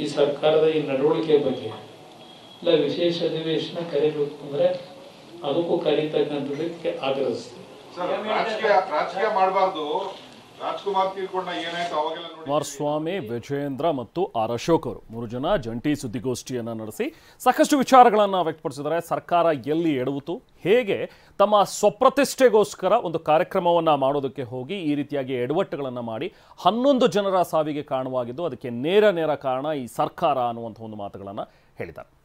ಈ ಸರ್ಕಾರದ ಈ ನಡವಳಿಕೆ ಬಗ್ಗೆ ಇಲ್ಲ ವಿಶೇಷ ಅಧಿವೇಶನ ಕರೀಬೇಕು ಅಂದ್ರೆ ಅದಕ್ಕೂ ಕರೀತಕ್ಕಂಥದಕ್ಕೆ ಆಗ್ರಹಿಸ್ತೀವಿ. ರಾಜಕೀಯ ಮಾಡಬಾರ್ದು. ರಾಜ್ಕುಮಾರ್ ತೀರ್ಕೊಂಡ ಏನಾಯ್ತು ಅವಾಗೆಲ್ಲ ನೋಡಿ. ಕುಮಾರಸ್ವಾಮಿ, ವಿಜಯೇಂದ್ರ ಮತ್ತು ಆರ್ ಅಶೋಕ್ ಅವರು 3 ಜನ ಜಂಟಿ ಸುದ್ದಿಗೋಷ್ಠಿಯನ್ನು ನಡೆಸಿ ಸಾಕಷ್ಟು ವಿಚಾರಗಳನ್ನು ವ್ಯಕ್ತಪಡಿಸಿದ್ದಾರೆ. ಸರ್ಕಾರ ಎಲ್ಲಿ ಎಡವಿತು, ಹೇಗೆ ತಮ್ಮ ಸ್ವಪ್ರತಿಷ್ಠೆಗೋಸ್ಕರ ಒಂದು ಕಾರ್ಯಕ್ರಮವನ್ನು ಮಾಡೋದಕ್ಕೆ ಹೋಗಿ ಈ ರೀತಿಯಾಗಿ ಎಡವಟ್ಟುಗಳನ್ನು ಮಾಡಿ 11 ಜನರ ಸಾವಿಗೆ ಕಾರಣವಾಗಿದ್ದು, ಅದಕ್ಕೆ ನೇರ ಕಾರಣ ಈ ಸರ್ಕಾರ ಅನ್ನುವಂಥ ಒಂದು ಮಾತುಗಳನ್ನು ಹೇಳಿದ್ದಾರೆ.